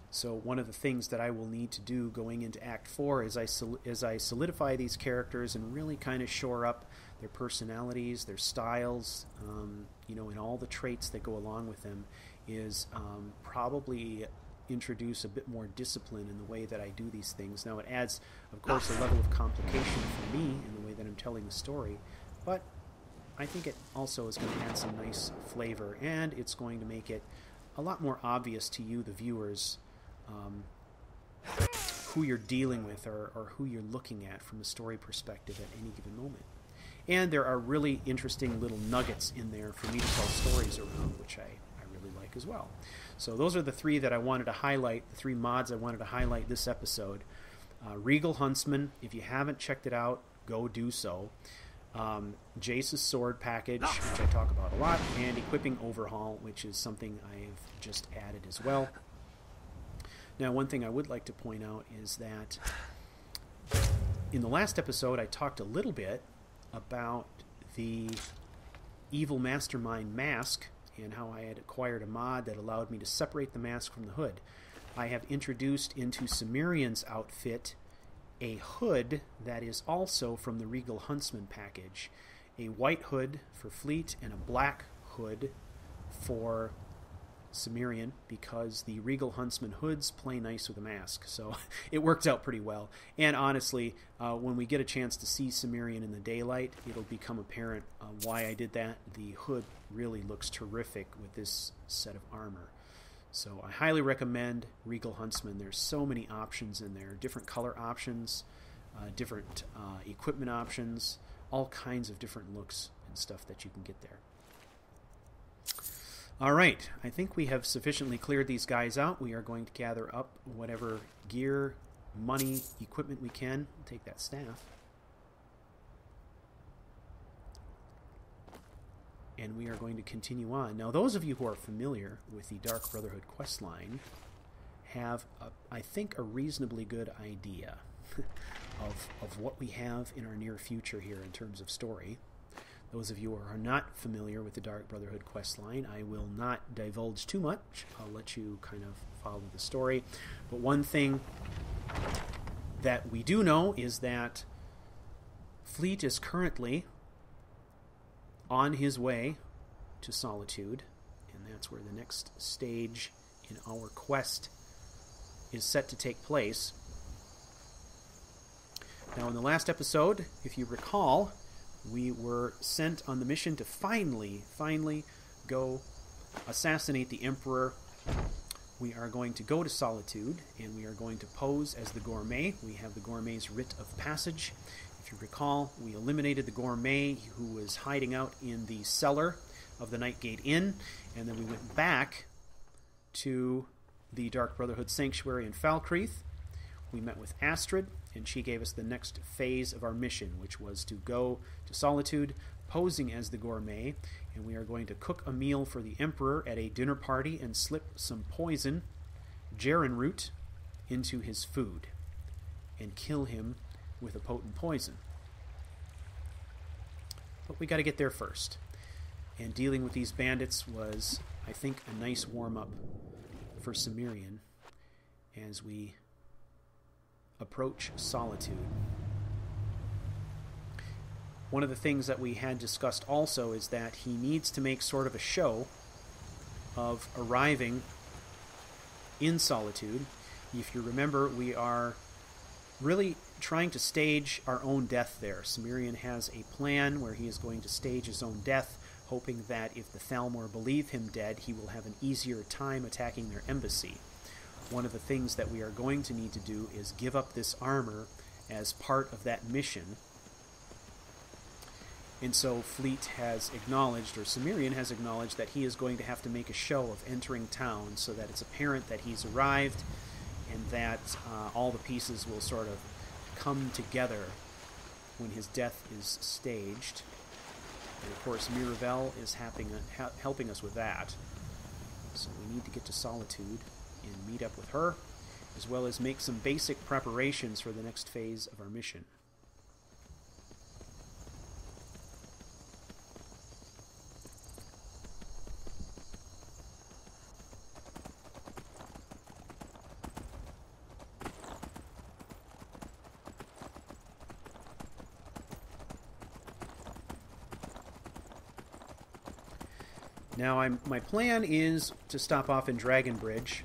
So one of the things that I will need to do going into Act 4 is I solidify these characters and really kind of shore up their personalities, their styles, and all the traits that go along with them, is probably introduce a bit more discipline in the way that I do these things. Now it adds, of course, a level of complication for me in the way that I'm telling the story, but I think it also is going to add some nice flavor, and it's going to make it a lot more obvious to you, the viewers, who you're dealing with or who you're looking at from a story perspective at any given moment. And there are really interesting little nuggets in there for me to tell stories around, which I really like as well. So those are the 3 that I wanted to highlight, the 3 mods I wanted to highlight this episode. Regal Huntsman, if you haven't checked it out, go do so. Jace's sword package, which I talk about a lot, and Equipping Overhaul, which is something I've just added as well. Now, one thing I would like to point out is that in the last episode I talked a little bit about the evil mastermind mask and how I had acquired a mod that allowed me to separate the mask from the hood. I have introduced into Cimmerian's outfit a hood that is also from the Regal Huntsman package. A white hood for Fleet and a black hood for Cimmerian, because the Regal Huntsman hoods play nice with a mask. So it worked out pretty well. And honestly, when we get a chance to see Cimmerian in the daylight, it'll become apparent why I did that. The hood really looks terrific with this set of armor. So I highly recommend Regal Huntsman. There's so many options in there, different color options, different equipment options, all kinds of different looks and stuff that you can get there. All right, I think we have sufficiently cleared these guys out. We are going to gather up whatever gear, money, equipment we can. Take that staff. And we are going to continue on. Now, those of you who are familiar with the Dark Brotherhood questline have, I think, a reasonably good idea of what we have in our near future here in terms of story. Those of you who are not familiar with the Dark Brotherhood questline, I will not divulge too much. I'll let you kind of follow the story. But one thing that we do know is that Fleet is currently on his way to Solitude, and that's where the next stage in our quest is set to take place. Now, in the last episode, if you recall, we were sent on the mission to finally go assassinate the Emperor. We are going to go to Solitude, and we are going to pose as the gourmet. We have the gourmet's writ of passage. If you recall, we eliminated the gourmet who was hiding out in the cellar of the Nightgate Inn, and then we went back to the Dark Brotherhood Sanctuary in Falkreath. We met with Astrid, and she gave us the next phase of our mission, which was to go to Solitude, posing as the gourmet, and we are going to cook a meal for the Emperor at a dinner party and slip some poison, Jaren root, into his food, and kill him with a potent poison. But we got to get there first. And dealing with these bandits was, I think, a nice warm-up for Cimmerian as we approach Solitude. One of the things that we had discussed also is that he needs to make sort of a show of arriving in Solitude. If you remember, we are really trying to stage our own death there. Cimmerian has a plan where he is going to stage his own death, hoping that if the Thalmor believe him dead, he will have an easier time attacking their embassy. One of the things that we are going to need to do is give up this armor as part of that mission. And so Fleet has acknowledged, or Cimmerian has acknowledged, that he is going to have to make a show of entering town so that it's apparent that he's arrived and that all the pieces will sort of come together when his death is staged. And of course, Miravel is helping us with that. So we need to get to Solitude and meet up with her, as well as make some basic preparations for the next phase of our mission. Now, my plan is to stop off in Dragonbridge,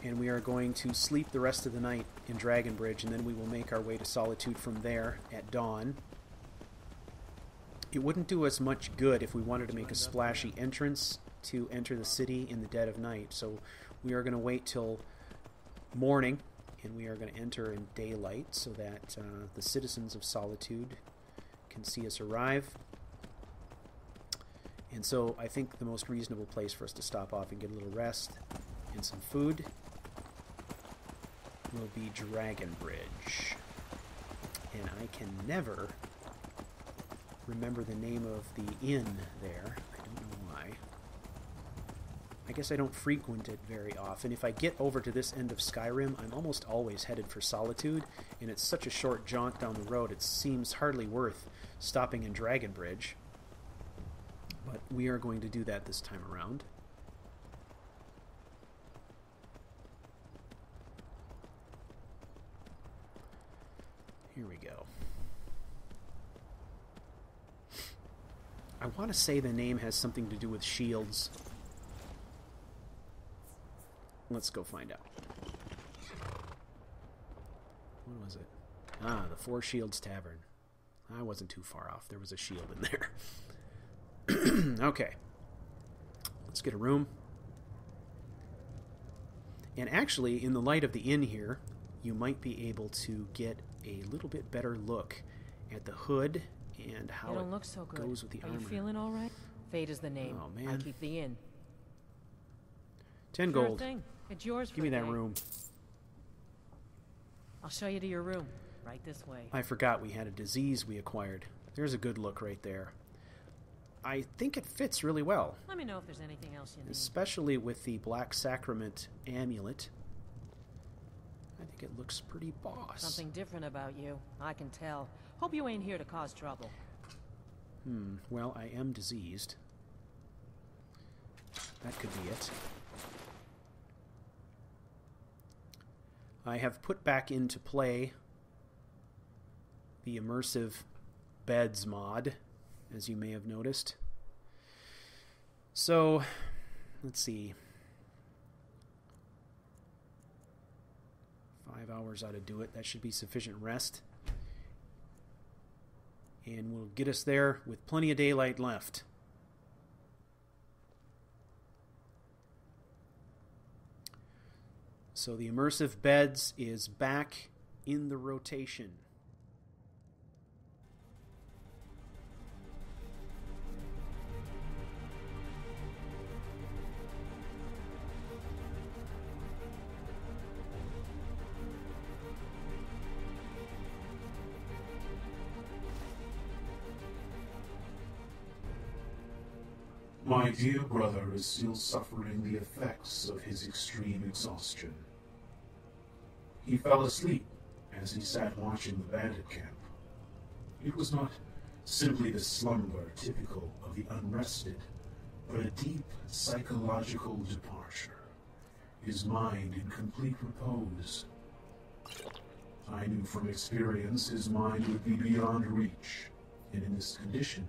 and we are going to sleep the rest of the night in Dragonbridge, and then we will make our way to Solitude from there at dawn. It wouldn't do us much good if we wanted to make a splashy entrance to enter the city in the dead of night, so we are going to wait till morning, and we are going to enter in daylight so that the citizens of Solitude can see us arrive. And so I think the most reasonable place for us to stop off and get a little rest and some food will be Dragonbridge. And I can never remember the name of the inn there. I don't know why. I guess I don't frequent it very often. If I get over to this end of Skyrim, I'm almost always headed for Solitude, and it's such a short jaunt down the road, it seems hardly worth stopping in Dragonbridge. But we are going to do that this time around. Here we go. I want to say the name has something to do with shields. Let's go find out. What was it? Ah, the Four Shields Tavern. I wasn't too far off. There was a shield in there. Okay. Let's get a room. And actually, in the light of the inn here, you might be able to get a little bit better look at the hood and how you don't look so good. Goes with the armor. Are you feeling all right? Fate is the name. Oh, man. I'll keep the inn. 10 Sure gold. thing. It's yours for Give me the that day. room. I'll show you to your room. Right this way. I forgot we had a disease we acquired. There's a good look right there. I think it fits really well, Let me know if there's anything else you need. especially with the Black Sacrament amulet. I think it looks pretty boss. Something different about you. I can tell. Hope you ain't here to cause trouble. Well, I am diseased. That could be it. I have put back into play the immersive beds mod, as you may have noticed. So, let's see. 5 hours ought to do it. That should be sufficient rest. And we'll get us there with plenty of daylight left. So the immersive beds is back in the rotation. My dear brother is still suffering the effects of his extreme exhaustion. He fell asleep as he sat watching the bandit camp. It was not simply the slumber typical of the unrested, but a deep psychological departure, his mind in complete repose. I knew from experience his mind would be beyond reach, and in this condition,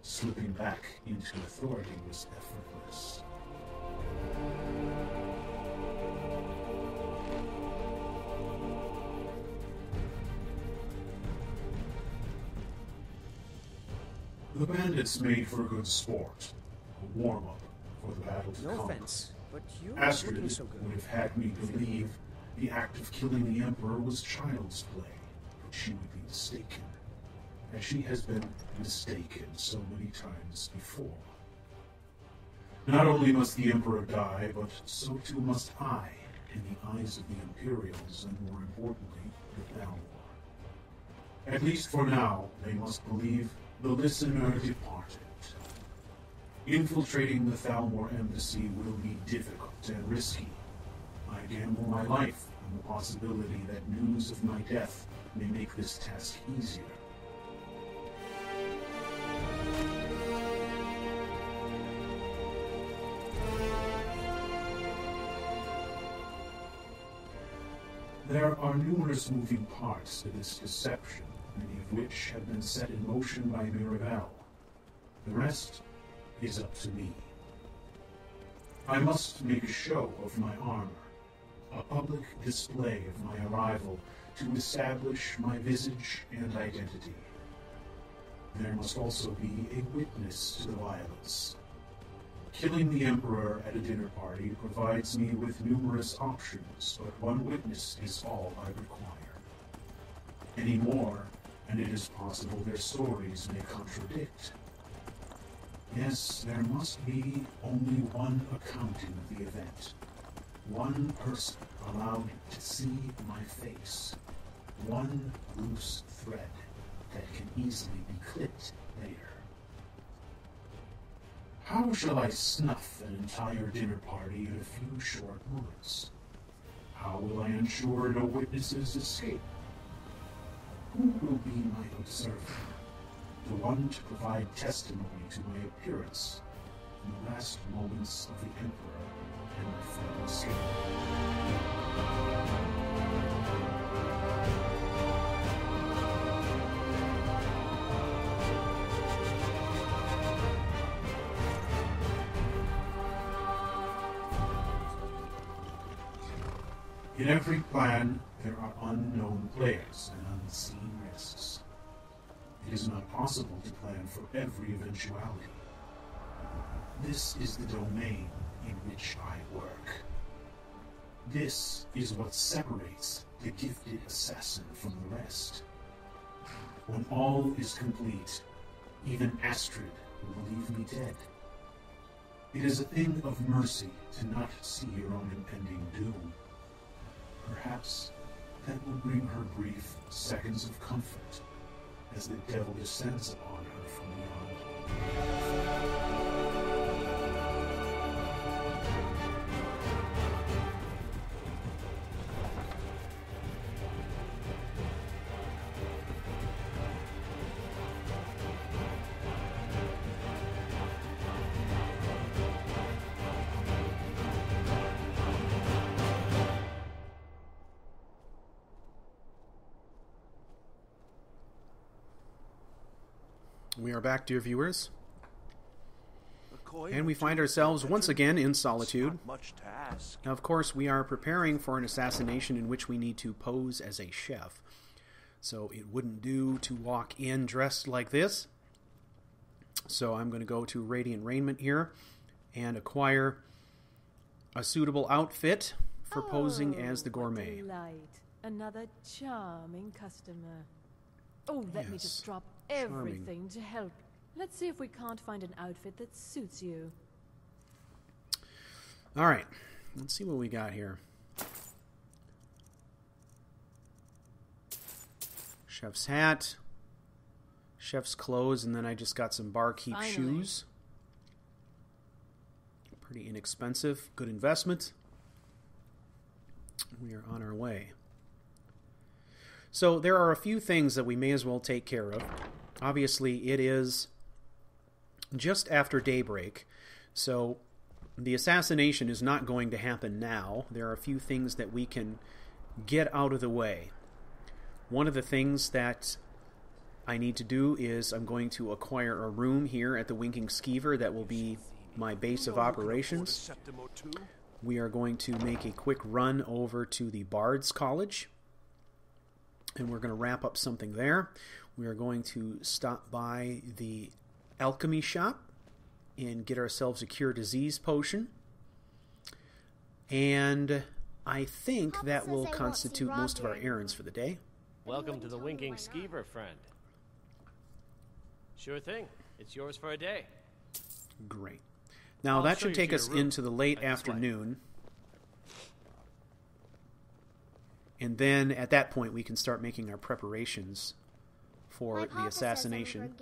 slipping back into authority was effortless. The bandits made for good sport, a warm-up for the battle to come. No offense, but you're Astrid looking so good. would have had me believe the act of killing the Emperor was child's play, but she would be mistaken, as she has been mistaken so many times before. Not only must the Emperor die, but so too must I, in the eyes of the Imperials, and more importantly, the Thalmor. At least for now, they must believe the listener departed. Infiltrating the Thalmor embassy will be difficult and risky. I gamble my life on the possibility that news of my death may make this task easier. There are numerous moving parts to this deception, many of which have been set in motion by Mirabelle. The rest is up to me. I must make a show of my armor, a public display of my arrival to establish my visage and identity. There must also be a witness to the violence. Killing the Emperor at a dinner party provides me with numerous options, but one witness is all I require. Any more, and it is possible their stories may contradict. Yes, there must be only one accounting of the event. One person allowed to see my face. One loose thread that can easily be clipped later. How shall I snuff an entire dinner party in a few short months? How will I ensure no witnesses escape? Who will be my observer? The one to provide testimony to my appearance in the last moments of the Emperor and my final escape. In every plan, there are unknown players and unseen risks. It is not possible to plan for every eventuality. This is the domain in which I work. This is what separates the gifted assassin from the rest. When all is complete, even Astrid will believe me dead. It is a thing of mercy to not see your own impending doom. Perhaps that will bring her brief seconds of comfort as the devil descends upon her from beyond. We are back, dear viewers. And we find ourselves once again in Solitude. Now, of course, we are preparing for an assassination in which we need to pose as a chef. So it wouldn't do to walk in dressed like this. So I'm going to go to Radiant Raiment here and acquire a suitable outfit for posing as the gourmet. Delight. Another charming customer. Oh, let me just drop everything to help. Let's see if we can't find an outfit that suits you. All right. Let's see what we got here. Chef's hat. Chef's clothes. And then I just got some barkeep shoes. Pretty inexpensive. Good investment. We are on our way. So there are a few things that we may as well take care of. Obviously, it is just after daybreak, so the assassination is not going to happen now. There are a few things that we can get out of the way. One of the things that I need to do is I'm going to acquire a room here at the Winking Skeever that will be my base of operations. We are going to make a quick run over to the Bard's College, and we're going to wrap up something there. We are going to stop by the alchemy shop and get ourselves a cure disease potion. And I think that will constitute most of our errands for the day. Welcome to the Winking Skeever, friend. Sure thing. It's yours for a day. Great. Now that should take us into the late afternoon. And then at that point we can start making our preparations for the assassination.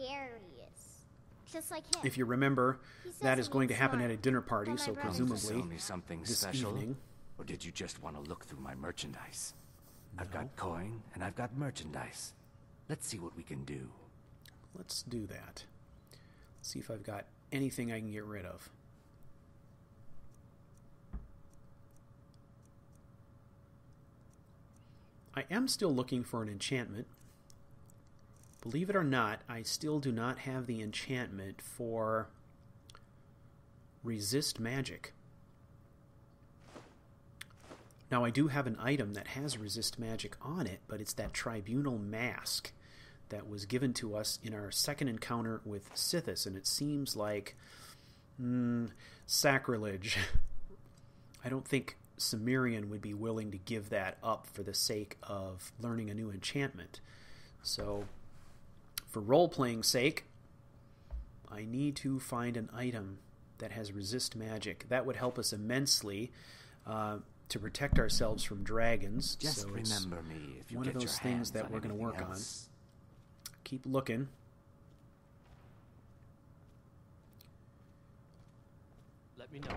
Just like him. If you remember, that is going to happen at a dinner party, so presumably something this special, evening. Or did you just want to look through my merchandise? No. I've got coin and I've got merchandise. Let's see what we can do. Let's do that. Let's see if I've got anything I can get rid of. I am still looking for an enchantment. Believe it or not, I still do not have the enchantment for resist magic. Now, I do have an item that has resist magic on it, but it's that tribunal mask that was given to us in our second encounter with Sithis, and it seems like sacrilege. I don't think Cimmerian would be willing to give that up for the sake of learning a new enchantment. So, for role-playing sake, I need to find an item that has resist magic. That would help us immensely to protect ourselves from dragons. Just so remember me if you one get of those your things hands that on we're going to work else. on. Keep looking. Let me know.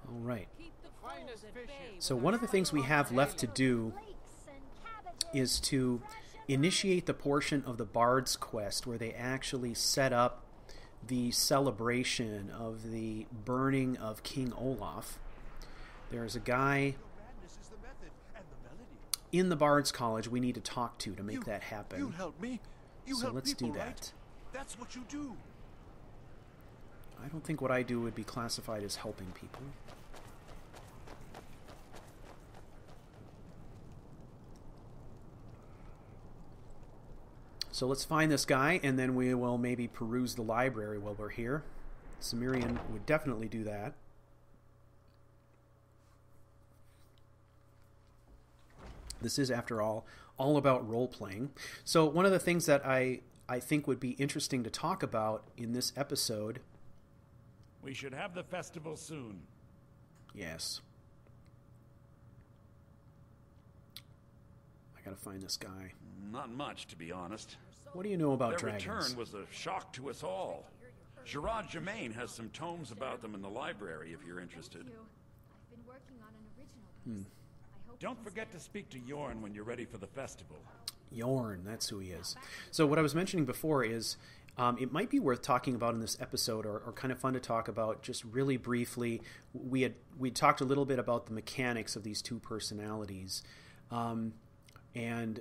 All right. So one of the things we have left to do is to initiate the portion of the Bard's Quest where they actually set up the celebration of the burning of King Olaf. There's a guy in the Bard's College we need to talk to make that happen. You help me. So let's do that. Right? That's what you do. I don't think what I do would be classified as helping people. So let's find this guy, and then we will maybe peruse the library while we're here. Cimmerian would definitely do that. This is, after all about role-playing. So one of the things that I think would be interesting to talk about in this episode... We should have the festival soon. Yes. I gotta find this guy. Not much, to be honest. What do you know about Their dragons? return was a shock to us all. Gerard Germain has some tomes about them in the library, if you're interested. Don't forget to speak to Yorn when you're ready for the festival. Yorn, that's who he is. So what I was mentioning before is it might be worth talking about in this episode, or kind of fun to talk about just really briefly. We talked a little bit about the mechanics of these two personalities, and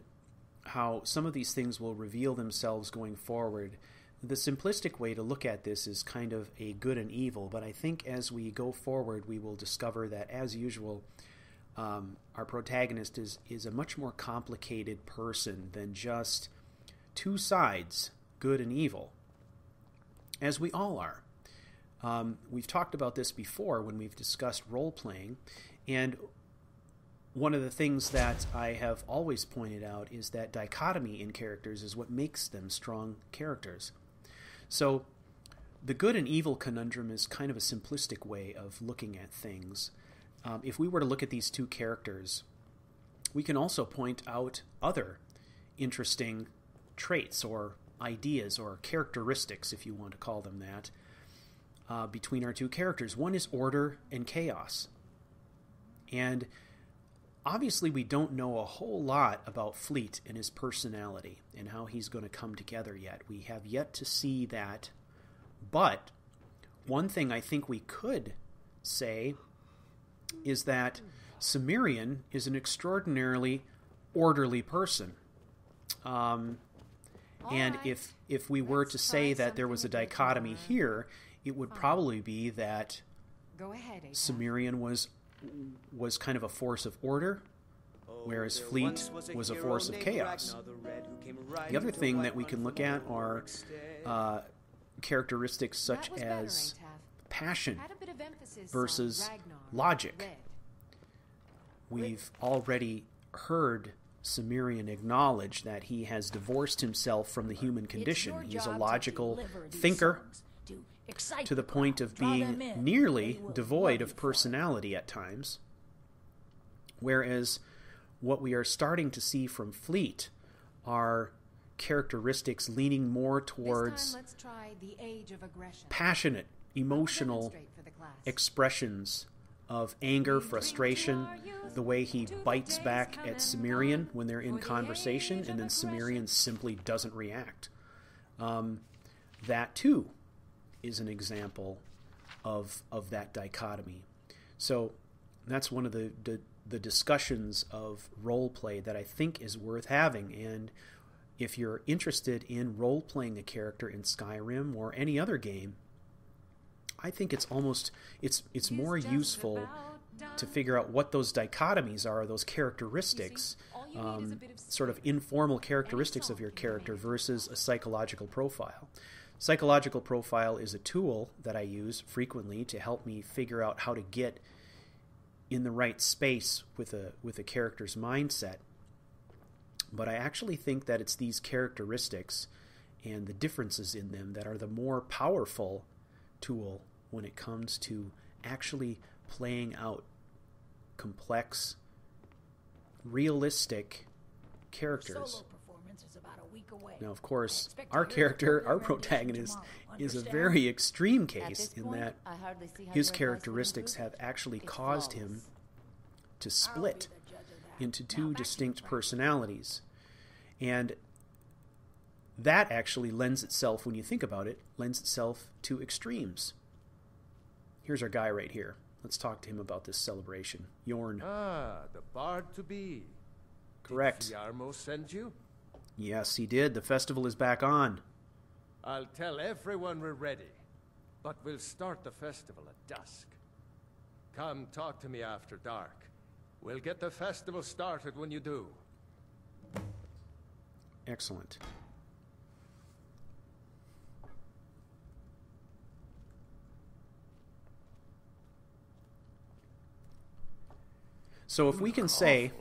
how some of these things will reveal themselves going forward. The simplistic way to look at this is kind of a good and evil, but I think as we go forward, we will discover that, as usual, our protagonist is a much more complicated person than just two sides, good and evil, as we all are. We've talked about this before when we've discussed role-playing, and one of the things that I have always pointed out is that dichotomy in characters is what makes them strong characters. So the good and evil conundrum is kind of a simplistic way of looking at things. If we were to look at these two characters, we can also point out other interesting traits or ideas or characteristics, if you want to call them that, between our two characters. One is order and chaos. And obviously we don't know a whole lot about Fleet and his personality and how he's going to come together yet. We have yet to see that. But one thing I think we could say is that Cimmerian is an extraordinarily orderly person. And if we were to say that there was a dichotomy here, it would probably be that Cimmerian was kind of a force of order, whereas Fleet was a force of chaos. The other thing that we can look at are characteristics such as passion versus logic. We've already heard Cimmerian acknowledge that he has divorced himself from the human condition. He's a logical thinker to the point of being nearly devoid of personality at times, whereas what we are starting to see from Fleet are characteristics leaning more towards passionate, emotional expressions of anger, frustration, the way he bites back at Cimmerian when they're in conversation, and then Cimmerian simply doesn't react. That, too, is an example of that dichotomy. So that's one of the discussions of role play that I think is worth having. And if you're interested in role playing a character in Skyrim or any other game, I think it's more useful to figure out what those dichotomies are, those characteristics, sort of informal characteristics of your character versus a psychological profile. Psychological profile is a tool that I use frequently to help me figure out how to get in the right space with a character's mindset. But I actually think that it's these characteristics and the differences in them that are the more powerful tool when it comes to actually playing out complex, realistic characters. Now, of course, our character, our protagonist, is a very extreme case in that his characteristics have actually caused him to split into two distinct personalities. And that actually lends itself, when you think about it, lends itself to extremes. Here's our guy right here. Let's talk to him about this celebration. Yorn. Ah, the bard to be. Correct. Did Fiarmo send you? Yes, he did. The festival is back on. I'll tell everyone we're ready, but we'll start the festival at dusk. Come talk to me after dark. We'll get the festival started when you do. Excellent. So if we can say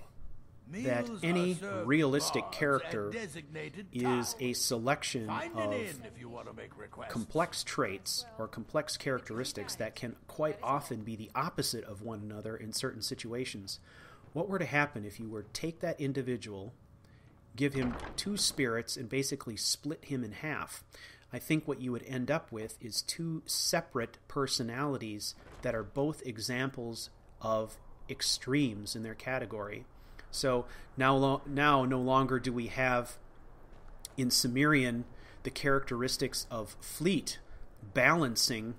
that any realistic character is a selection of complex traits or complex characteristics that can quite often be the opposite of one another in certain situations, what were to happen if you were to take that individual, give him two spirits, and basically split him in half? I think what you would end up with is two separate personalities that are both examples of extremes in their category. So now no longer do we have in Cimmerian the characteristics of Fleet balancing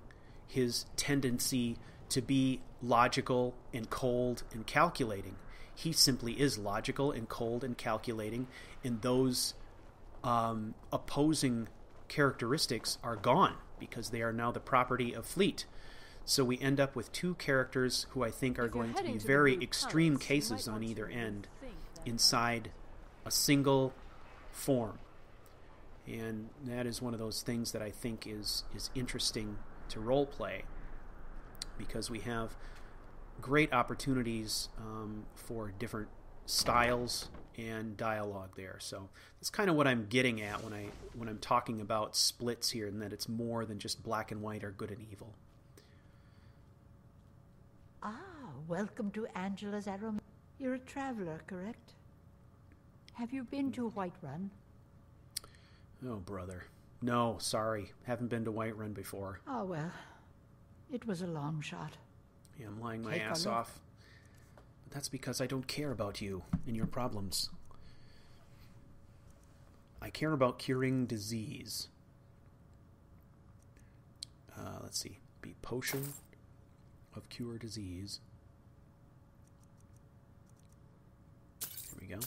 his tendency to be logical and cold and calculating. He simply is logical and cold and calculating, and those opposing characteristics are gone because they are now the property of Fleet. So we end up with two characters who I think are going to be very extreme cases on either end inside a single form. And that is one of those things that I think is interesting to role play, because we have great opportunities for different styles and dialogue there. So that's kind of what I'm getting at when I'm talking about splits here, and that it's more than just black and white or good and evil. Welcome to Angela's Arom. You're a traveler, correct? Have you been to Whiterun? Oh, brother. No, sorry. Haven't been to Whiterun before. Oh, well. It was a long shot. Yeah, I'm lying my ass off. But that's because I don't care about you and your problems. I care about curing disease. Let's see. Be potion of cure disease. There we go.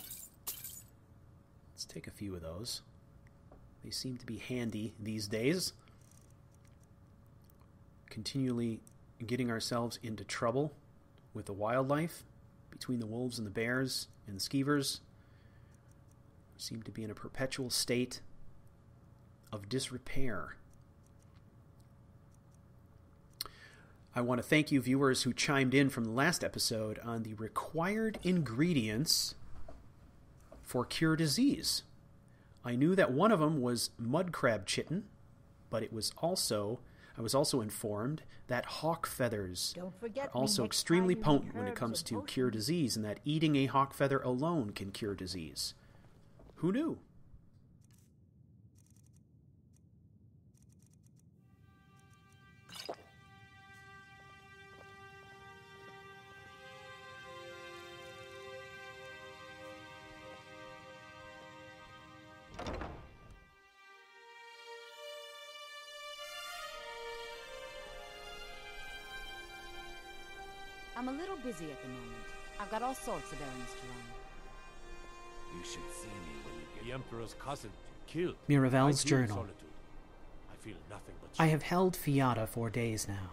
Let's take a few of those. They seem to be handy these days. Continually getting ourselves into trouble with the wildlife between the wolves and the bears and the skeevers. We seem to be in a perpetual state of disrepair. I want to thank you viewers who chimed in from the last episode on the required ingredients for cure disease. I knew that one of them was mud crab chitin, but I was also informed that hawk feathers are also extremely potent when it comes to cure disease, and that eating a hawk feather alone can cure disease. Who knew? I'm a little busy at the moment. I've got all sorts of errands to run. You should see me when you get The Emperor's cousin killed. Miravel's journal. Solitude. I feel nothing but I have held Fiata for days now.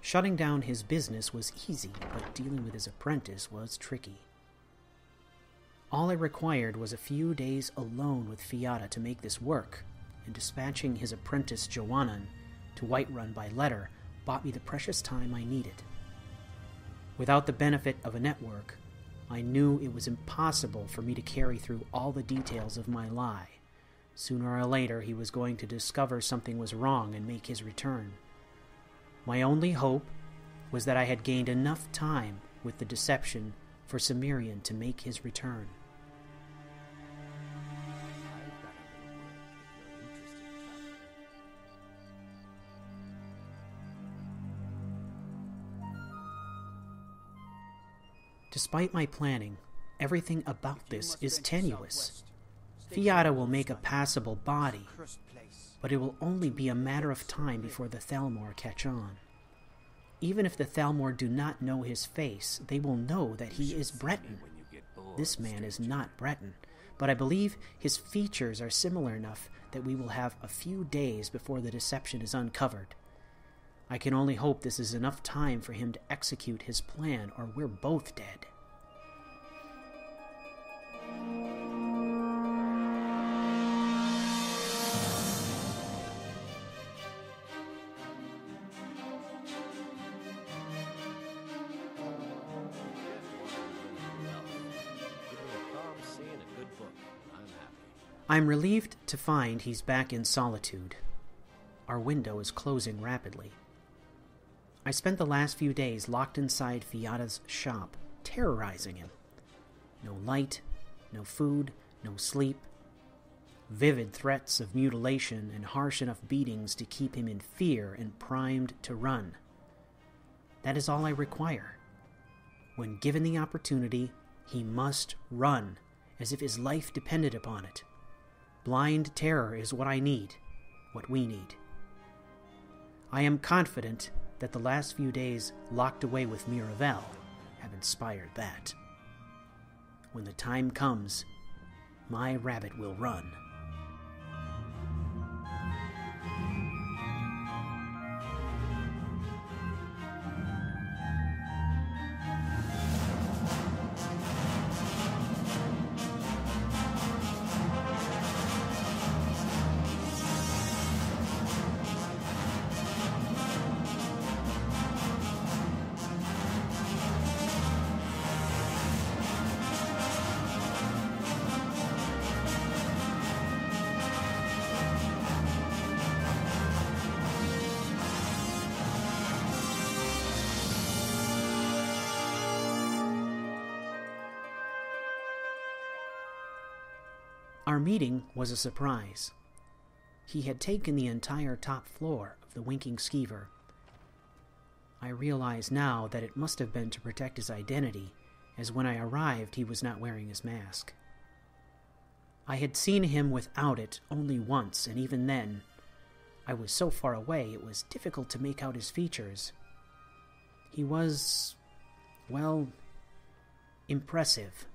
Shutting down his business was easy, but dealing with his apprentice was tricky. All I required was a few days alone with Fiata to make this work, and dispatching his apprentice Joannan to Whiterun by letter bought me the precious time I needed. Without the benefit of a network, I knew it was impossible for me to carry through all the details of my lie. Sooner or later, he was going to discover something was wrong and make his return. My only hope was that I had gained enough time with the deception for Cimmerian to make his return. Despite my planning, everything about this is tenuous. Fiata will make a passable body, but it will only be a matter of time before the Thalmor catch on. Even if the Thalmor do not know his face, they will know that he is Breton. This man is not Breton, but I believe his features are similar enough that we will have a few days before the deception is uncovered. I can only hope this is enough time for him to execute his plan, or we're both dead. I'm relieved to find he's back in Solitude. Our window is closing rapidly. I spent the last few days locked inside Fiata's shop, terrorizing him. No light, no food, no sleep. Vivid threats of mutilation and harsh enough beatings to keep him in fear and primed to run. That is all I require. When given the opportunity, he must run, as if his life depended upon it. Blind terror is what I need, what we need. I am confident that the last few days locked away with Miravel have inspired that. When the time comes, my rabbit will run. Our meeting was a surprise. He had taken the entire top floor of the Winking Skeever. I realize now that it must have been to protect his identity, as when I arrived he was not wearing his mask. I had seen him without it only once, and even then, I was so far away it was difficult to make out his features. He was, well, impressive.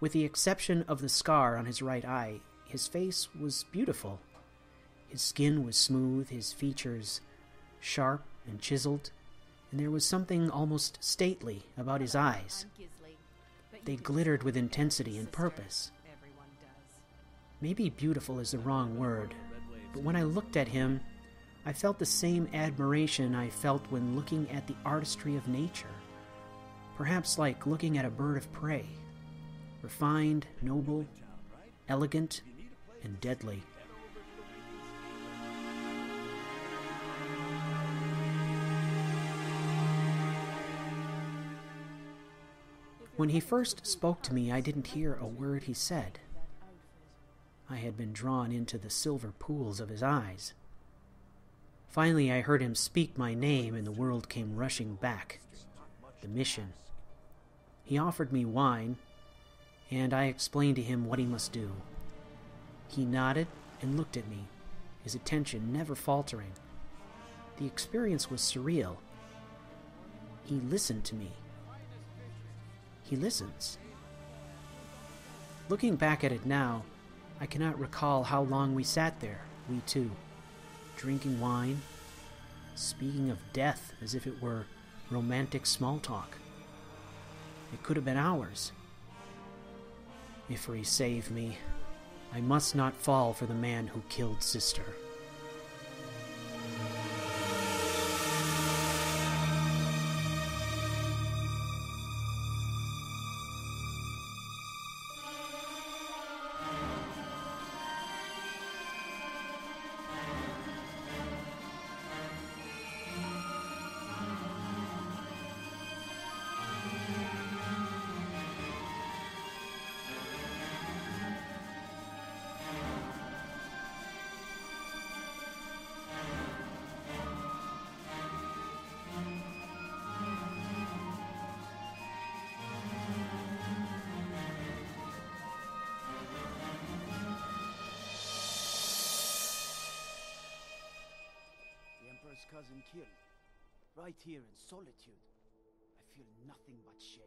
With the exception of the scar on his right eye, his face was beautiful. His skin was smooth, his features sharp and chiseled, and there was something almost stately about his eyes. They glittered with intensity and purpose. Maybe beautiful is the wrong word, but when I looked at him, I felt the same admiration I felt when looking at the artistry of nature. Perhaps like looking at a bird of prey. Refined, noble, elegant, and deadly. When he first spoke to me, I didn't hear a word he said. I had been drawn into the silver pools of his eyes. Finally, I heard him speak my name, and the world came rushing back. The mission. He offered me wine, and I explained to him what he must do. He nodded and looked at me, his attention never faltering. The experience was surreal. He listened to me. He listens. Looking back at it now, I cannot recall how long we sat there, we two, drinking wine, speaking of death as if it were romantic small talk. It could have been hours. Ifri, save me. I must not fall for the man who killed Sister. Cousin killed, right here in Solitude. I feel nothing but shame.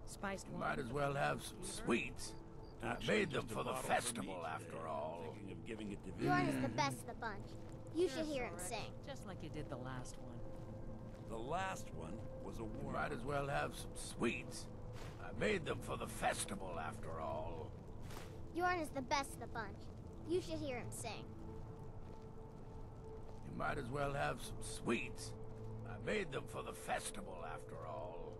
Spiced wine. Might as well have some sweets. I made them for the festival, after all. Thinking of giving it to Bjorn is the best of the bunch. You should hear him sing. Just like you did the last one. The last one was a war. Might as well have some sweets. I made them for the festival, after all. Bjorn is the best of the bunch. You should hear him sing. You might as well have some sweets. I made them for the festival, after all.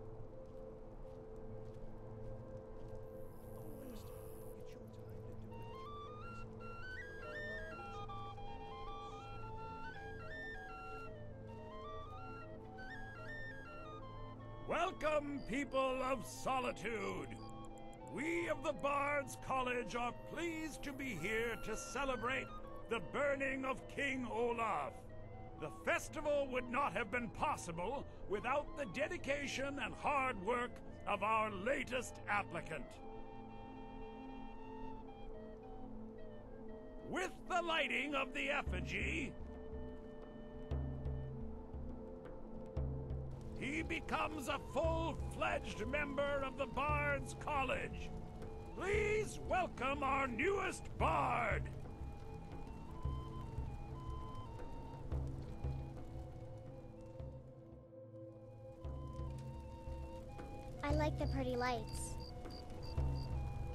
Welcome, people of Solitude! We of the Bards College are pleased to be here to celebrate the burning of King Olaf. The festival would not have been possible without the dedication and hard work of our latest applicant. With the lighting of the effigy, he becomes a full-fledged member of the Bard's College. Please welcome our newest Bard! I like the pretty lights.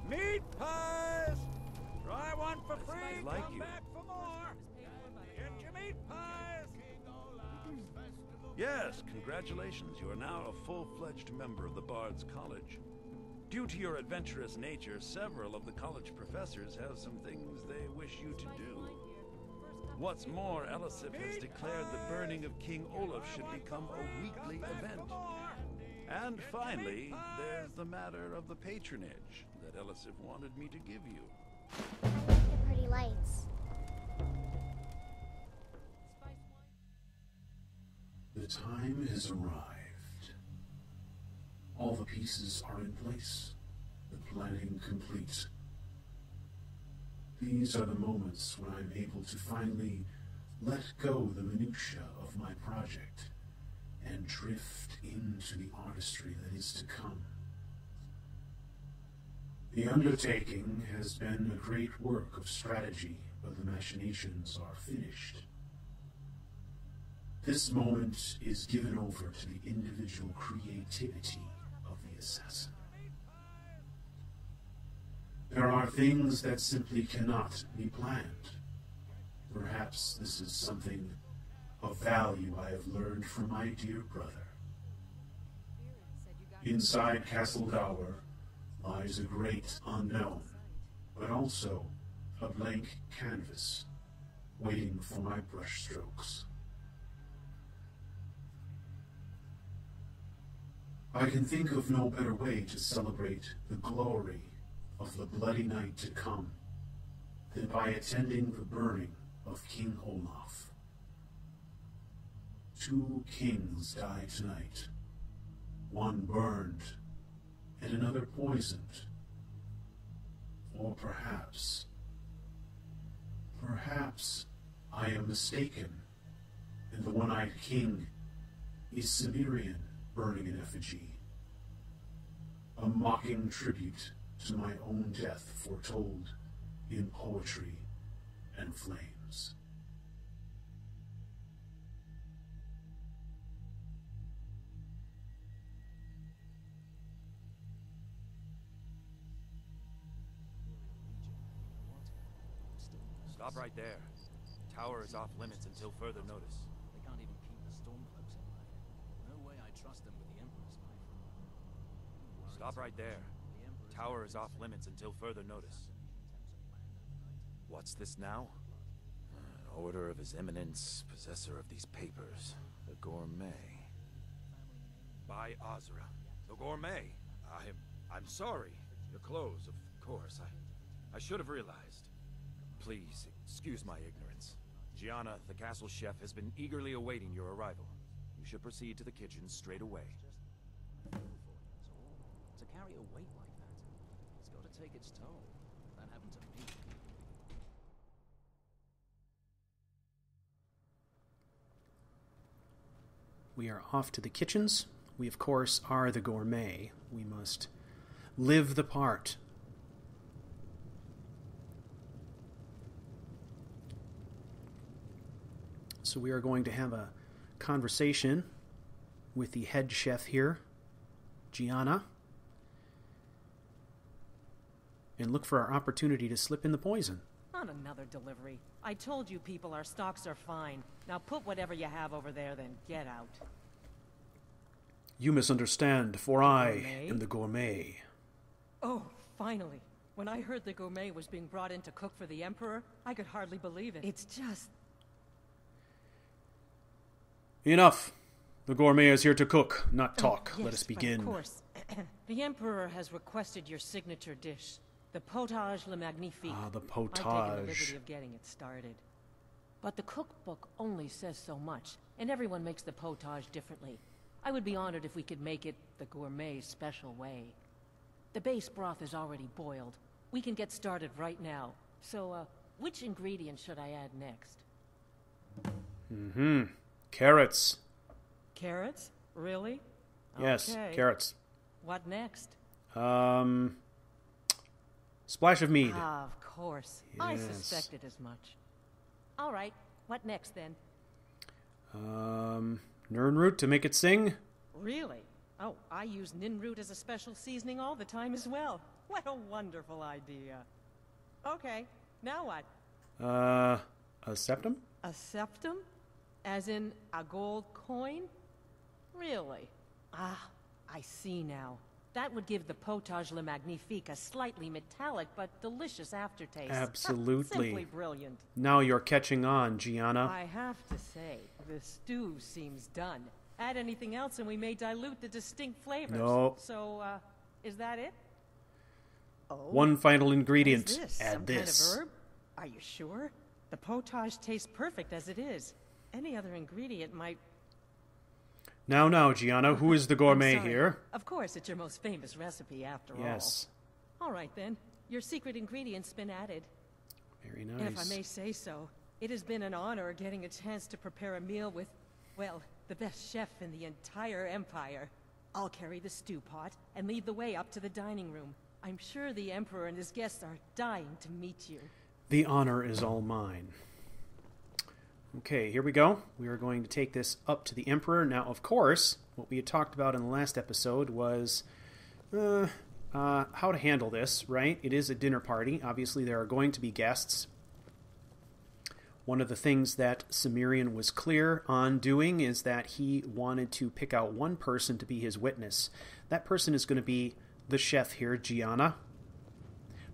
Meat pies! Try one for free, like come you. back for more! Get your meat pies! Yes, congratulations. You are now a full-fledged member of the Bard's College. Due to your adventurous nature, several of the college professors have some things they wish you to do. What's more, Elisif has declared the burning of King Olaf should become a weekly event. And finally, there's the matter of the patronage that Elisif wanted me to give you. I like the pretty lights. The time has arrived. All the pieces are in place, the planning complete. These are the moments when I'm able to finally let go the minutiae of my project and drift into the artistry that is to come. The undertaking has been a great work of strategy, but the machinations are finished. This moment is given over to the individual creativity of the assassin. There are things that simply cannot be planned. Perhaps this is something of value I have learned from my dear brother. Inside Castle Dower lies a great unknown, but also a blank canvas waiting for my brushstrokes. I can think of no better way to celebrate the glory of the bloody night to come than by attending the burning of King Olaf. 2 kings died tonight, one burned and another poisoned. Or perhaps I am mistaken, and the one-eyed king is Cimmerian burning in effigy, a mocking tribute to my own death foretold in poetry and flames. Stop right there. Tower is off limits until further notice. They can't even keep the Stormcloaks in line. No way I trust them with the Emperor's knife. Stop right there. Tower is off limits until further notice. What's this now? An order of His Eminence, possessor of these papers. The gourmet. By Azra. The gourmet. I'm sorry. The clothes, of course. I should have realized. Please, excuse my ignorance. Gianna, the castle chef, has been eagerly awaiting your arrival. You should proceed to the kitchen straight away. To carry a weight like that, it's got to take its toll. That happened to me. We are off to the kitchens. We, of course, are the gourmet. We must live the part. So we are going to have a conversation with the head chef here, Gianna, and look for our opportunity to slip in the poison. Not another delivery. I told you people our stocks are fine. Now put whatever you have over there, then get out. You misunderstand, for I am the gourmet. Oh, finally. When I heard the gourmet was being brought in to cook for the Emperor, I could hardly believe it. It's just... Enough. The gourmet is here to cook, not talk. Yes, Let us begin. Of course. The Emperor has requested your signature dish, The potage le magnifique. Ah, the I've taken the potage. liberty of getting it started. But the cookbook only says so much, and everyone makes the potage differently. I would be honored if we could make it the gourmet special way. The base broth is already boiled. We can get started right now. So, which ingredient should I add next? Carrots. Carrots? Really? Yes, Okay. carrots. What next? Splash of mead. Ah, of course. I Yes. suspected as much. All right, what next then? Nirnroot to make it sing. Really? Oh, I use ninroot as a special seasoning all the time as well. What a wonderful idea. Okay, now what? A septum? A septum? As in a gold coin? Really? Ah, I see now. That would give the potage le magnifique a slightly metallic but delicious aftertaste. Absolutely. Simply brilliant. Now you're catching on, Gianna. I have to say, the stew seems done. Add anything else and we may dilute the distinct flavors. No. So, is that it? Oh. One final ingredient. What is this? Add Some this. kind of herb? Are you sure? The potage tastes perfect as it is. Any other ingredient might... Now, Gianna, who is the gourmet I'm sorry. here? Of course, it's your most famous recipe after Yes. all. All right then. Your secret ingredient's been added. Very nice. And if I may say so, it has been an honor getting a chance to prepare a meal with, well, the best chef in the entire Empire. I'll carry the stew pot and lead the way up to the dining room. I'm sure the Emperor and his guests are dying to meet you. The honor is all mine. Okay, here we go. We are going to take this up to the Emperor. Now, of course, what we had talked about in the last episode was how to handle this, right? It is a dinner party. Obviously, there are going to be guests. One of the things that Cimmerian was clear on doing is that he wanted to pick out one person to be his witness. That person is going to be the chef here, Gianna.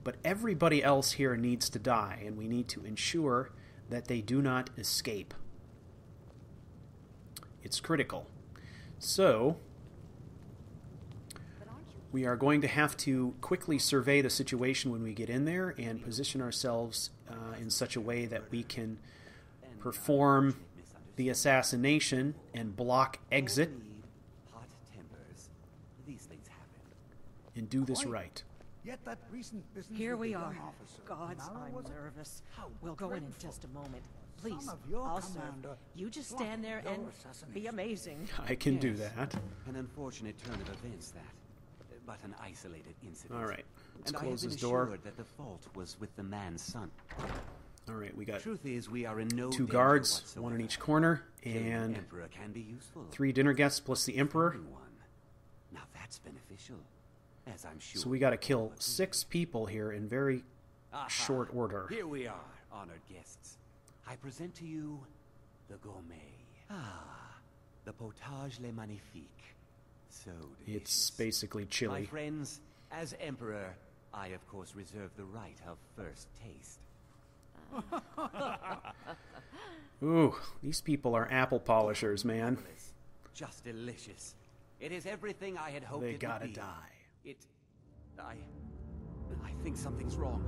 But everybody else here needs to die, and we need to ensure that they do not escape. It's critical. So, we are going to have to quickly survey the situation when we get in there and position ourselves in such a way that we can perform the assassination and block exit and do this right. Yet that recent business Here with we the are. young officer, Gods, Mallow, I'm was it? nervous. How We'll go in dreadful. just a moment. Some Please, of your I'll serve. commander You just stand there plotted and your assassination. be amazing. I can do that. An unfortunate turn of events, that. But an isolated incident. All right, let's and close I have this been door. assured that the fault was with the man's son. All right, we got Truth is, we are in no two danger guards, whatsoever. one in each corner, Killing the and Emperor can be useful. 3 dinner guests plus the Emperor. Now that's beneficial, as I'm sure. So we got to kill 6 people here in very short order. Here we are, honored guests. I present to you the gourmet. The potage le magnifique. So delicious. It's basically chili. My friends, as Emperor, I of course reserve the right of first taste. Ooh, these people are apple polishers, man. Just delicious. It is everything I had hoped They it would gotta be. die. I think something's wrong.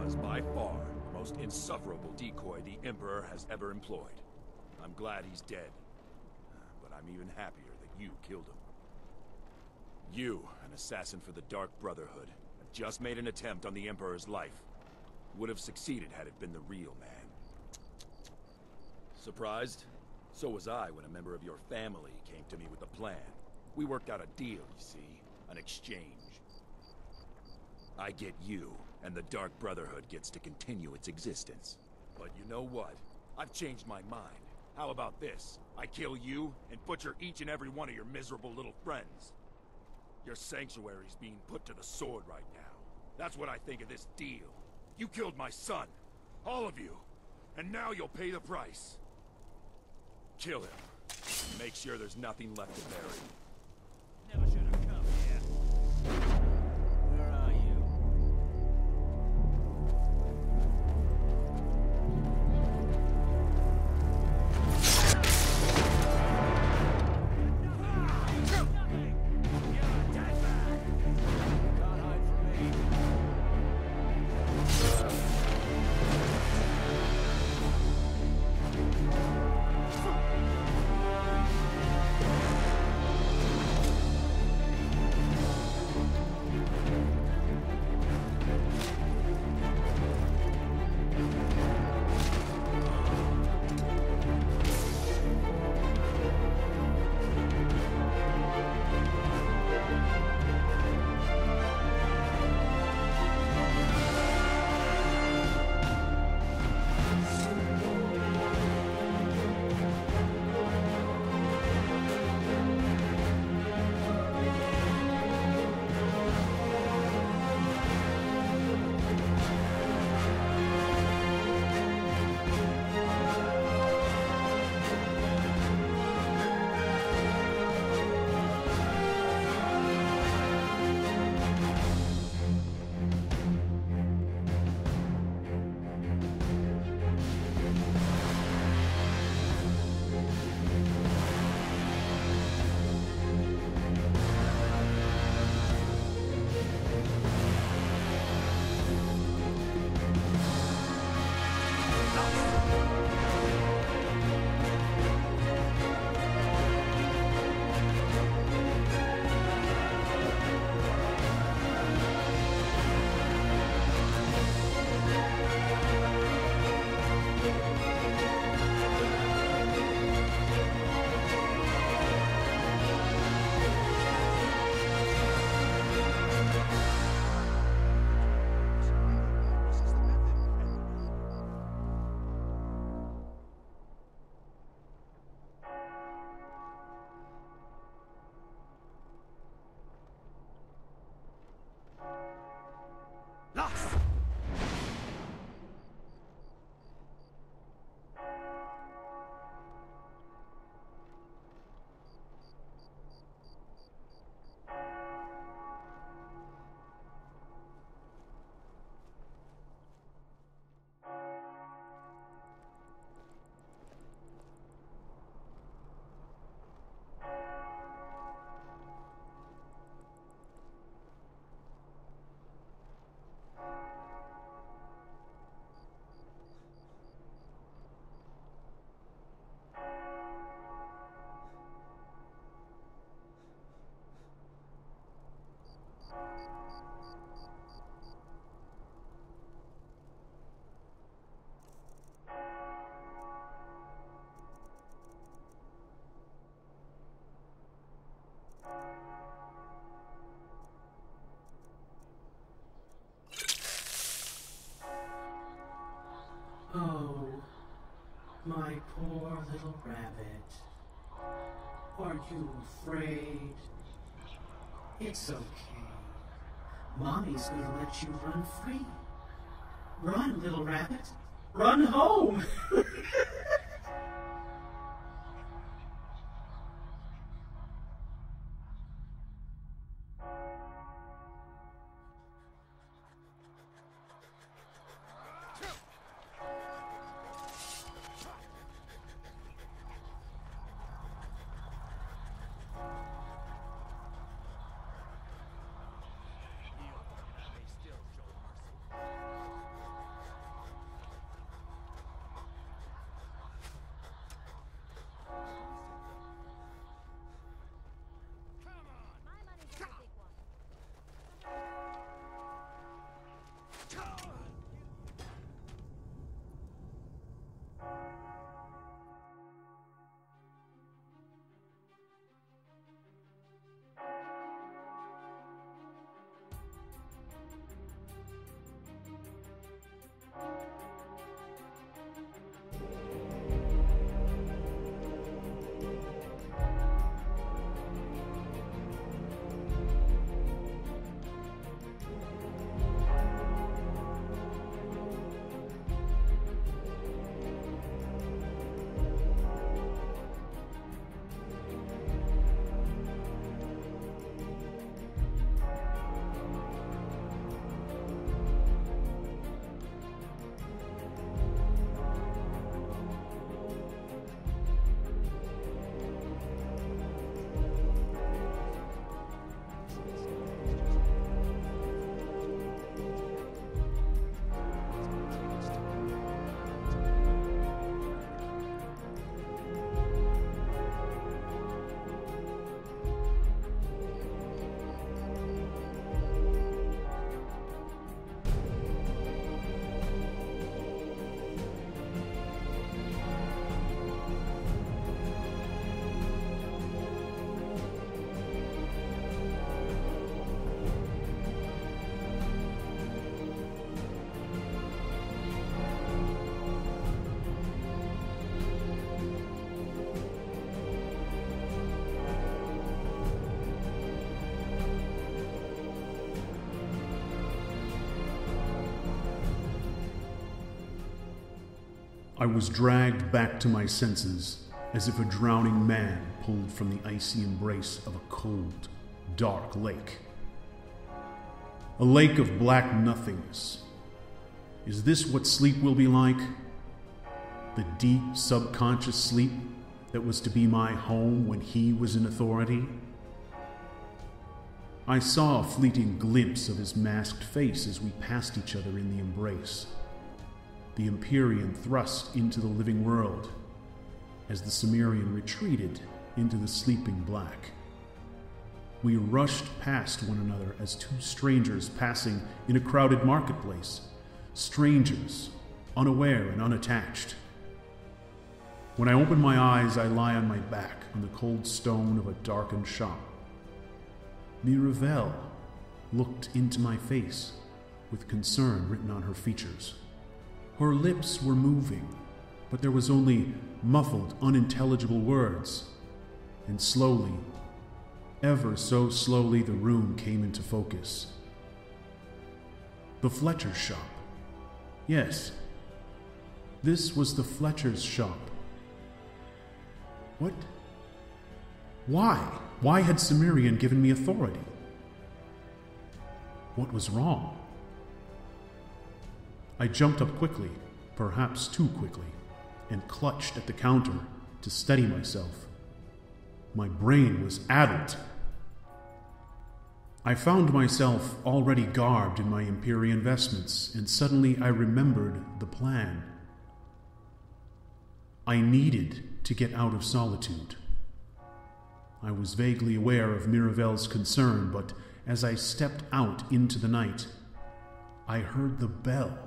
was, by far, the most insufferable decoy the Emperor has ever employed. I'm glad he's dead. But I'm even happier that you killed him. You, an assassin for the Dark Brotherhood, have just made an attempt on the Emperor's life. Would have succeeded had it been the real man. Surprised? So was I when a member of your family came to me with a plan. We worked out a deal, you see. An exchange. I get you, and the Dark Brotherhood gets to continue its existence. But you know what? I've changed my mind. How about this? I kill you, and butcher each and every one of your miserable little friends. Your sanctuary's being put to the sword right now. That's what I think of this deal. You killed my son. All of you. And now you'll pay the price. Kill him. And make sure there's nothing left to bury. Never should have come here. Where are you? Oh, my poor little rabbit. Are you afraid? It's okay. Mommy's gonna let you run free. Run, little rabbit. Run home! I was dragged back to my senses as if a drowning man pulled from the icy embrace of a cold, dark lake. A lake of black nothingness. Is this what sleep will be like? The deep, subconscious sleep that was to be my home when he was in authority? I saw a fleeting glimpse of his masked face as we passed each other in the embrace. The Empyrean thrust into the living world as the Cimmerian retreated into the sleeping black. We rushed past one another as two strangers passing in a crowded marketplace. Strangers, unaware and unattached. When I open my eyes, I lie on my back on the cold stone of a darkened shop. Mirabelle looked into my face with concern written on her features. Her lips were moving, but there was only muffled, unintelligible words. And slowly, ever so slowly, the room came into focus. The Fletcher's shop. Yes, this was the Fletcher's shop. What? Why? Why had Cimmerian given me authority? What was wrong? I jumped up quickly, perhaps too quickly, and clutched at the counter to steady myself. My brain was addled. I found myself already garbed in my Empyrean vestments, and suddenly I remembered the plan. I needed to get out of Solitude. I was vaguely aware of Miravelle's concern, but as I stepped out into the night, I heard the bell.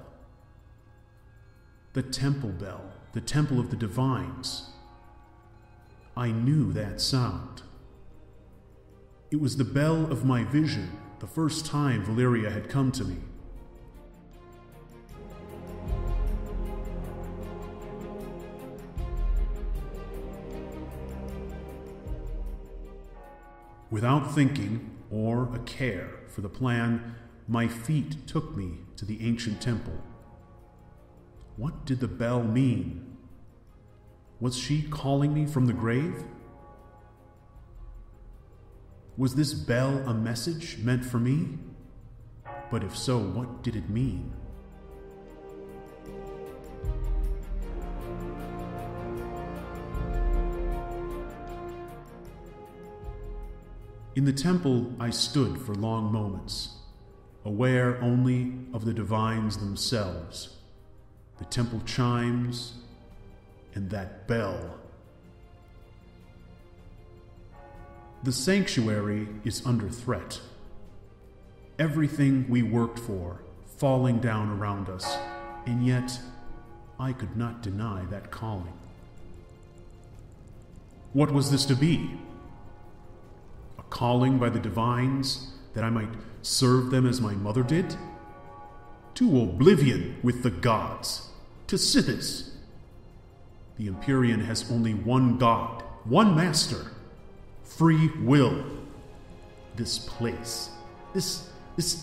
The temple bell, the temple of the divines. I knew that sound. It was the bell of my vision, the first time Valeria had come to me. Without thinking or a care for the plan, my feet took me to the ancient temple. What did the bell mean? Was she calling me from the grave? Was this bell a message meant for me? But if so, what did it mean? In the temple, I stood for long moments, aware only of the divines themselves, the temple chimes, and that bell. The sanctuary is under threat. Everything we worked for falling down around us, and yet I could not deny that calling. What was this to be? A calling by the divines that I might serve them as my mother did? To oblivion with the gods. To Sithis. The Empyrean has only one god, one master. Free will. This place, this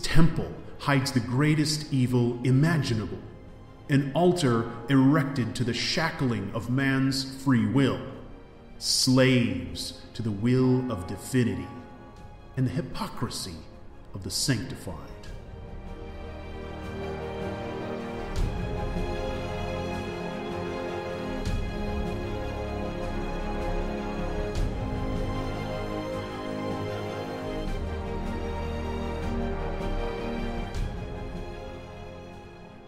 temple hides the greatest evil imaginable. An altar erected to the shackling of man's free will. Slaves to the will of divinity and the hypocrisy of the sanctified.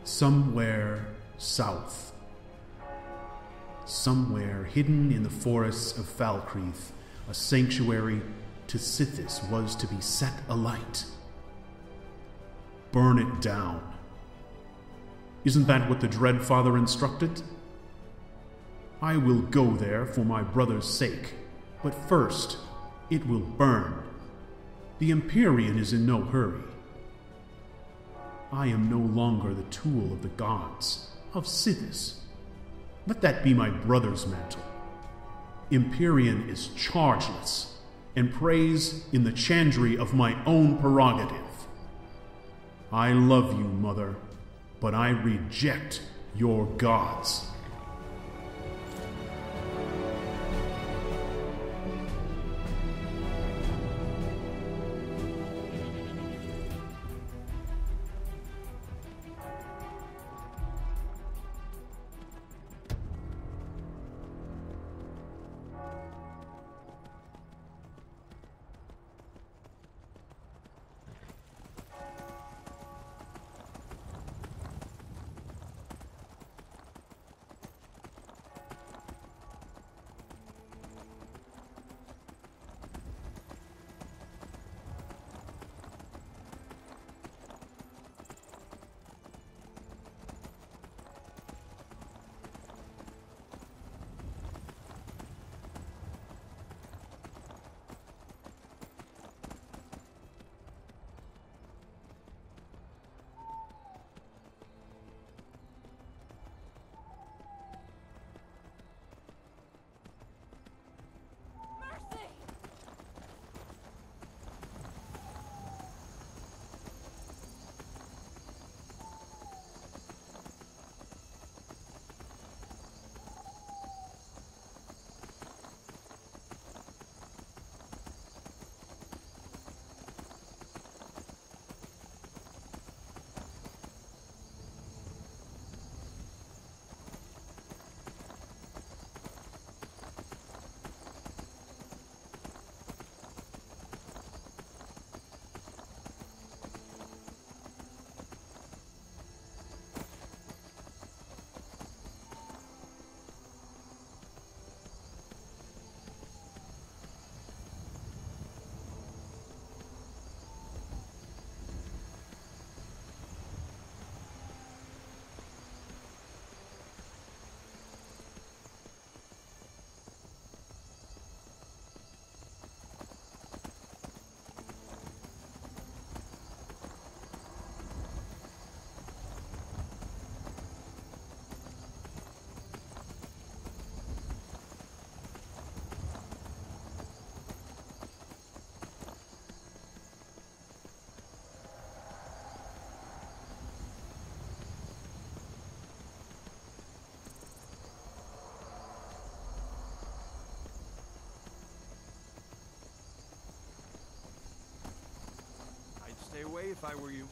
Somewhere south, somewhere hidden in the forests of Falkreath, a sanctuary to Sithis was to be set alight. Burn it down. Isn't that what the Dread Father instructed? I will go there for my brother's sake, but first it will burn. The Imperion is in no hurry. I am no longer the tool of the gods, of Sithis. Let that be my brother's mantle. Imperion is chargeless, and prays in the chandry of my own prerogative. I love you, Mother, but I reject your gods. Stay away if I were you.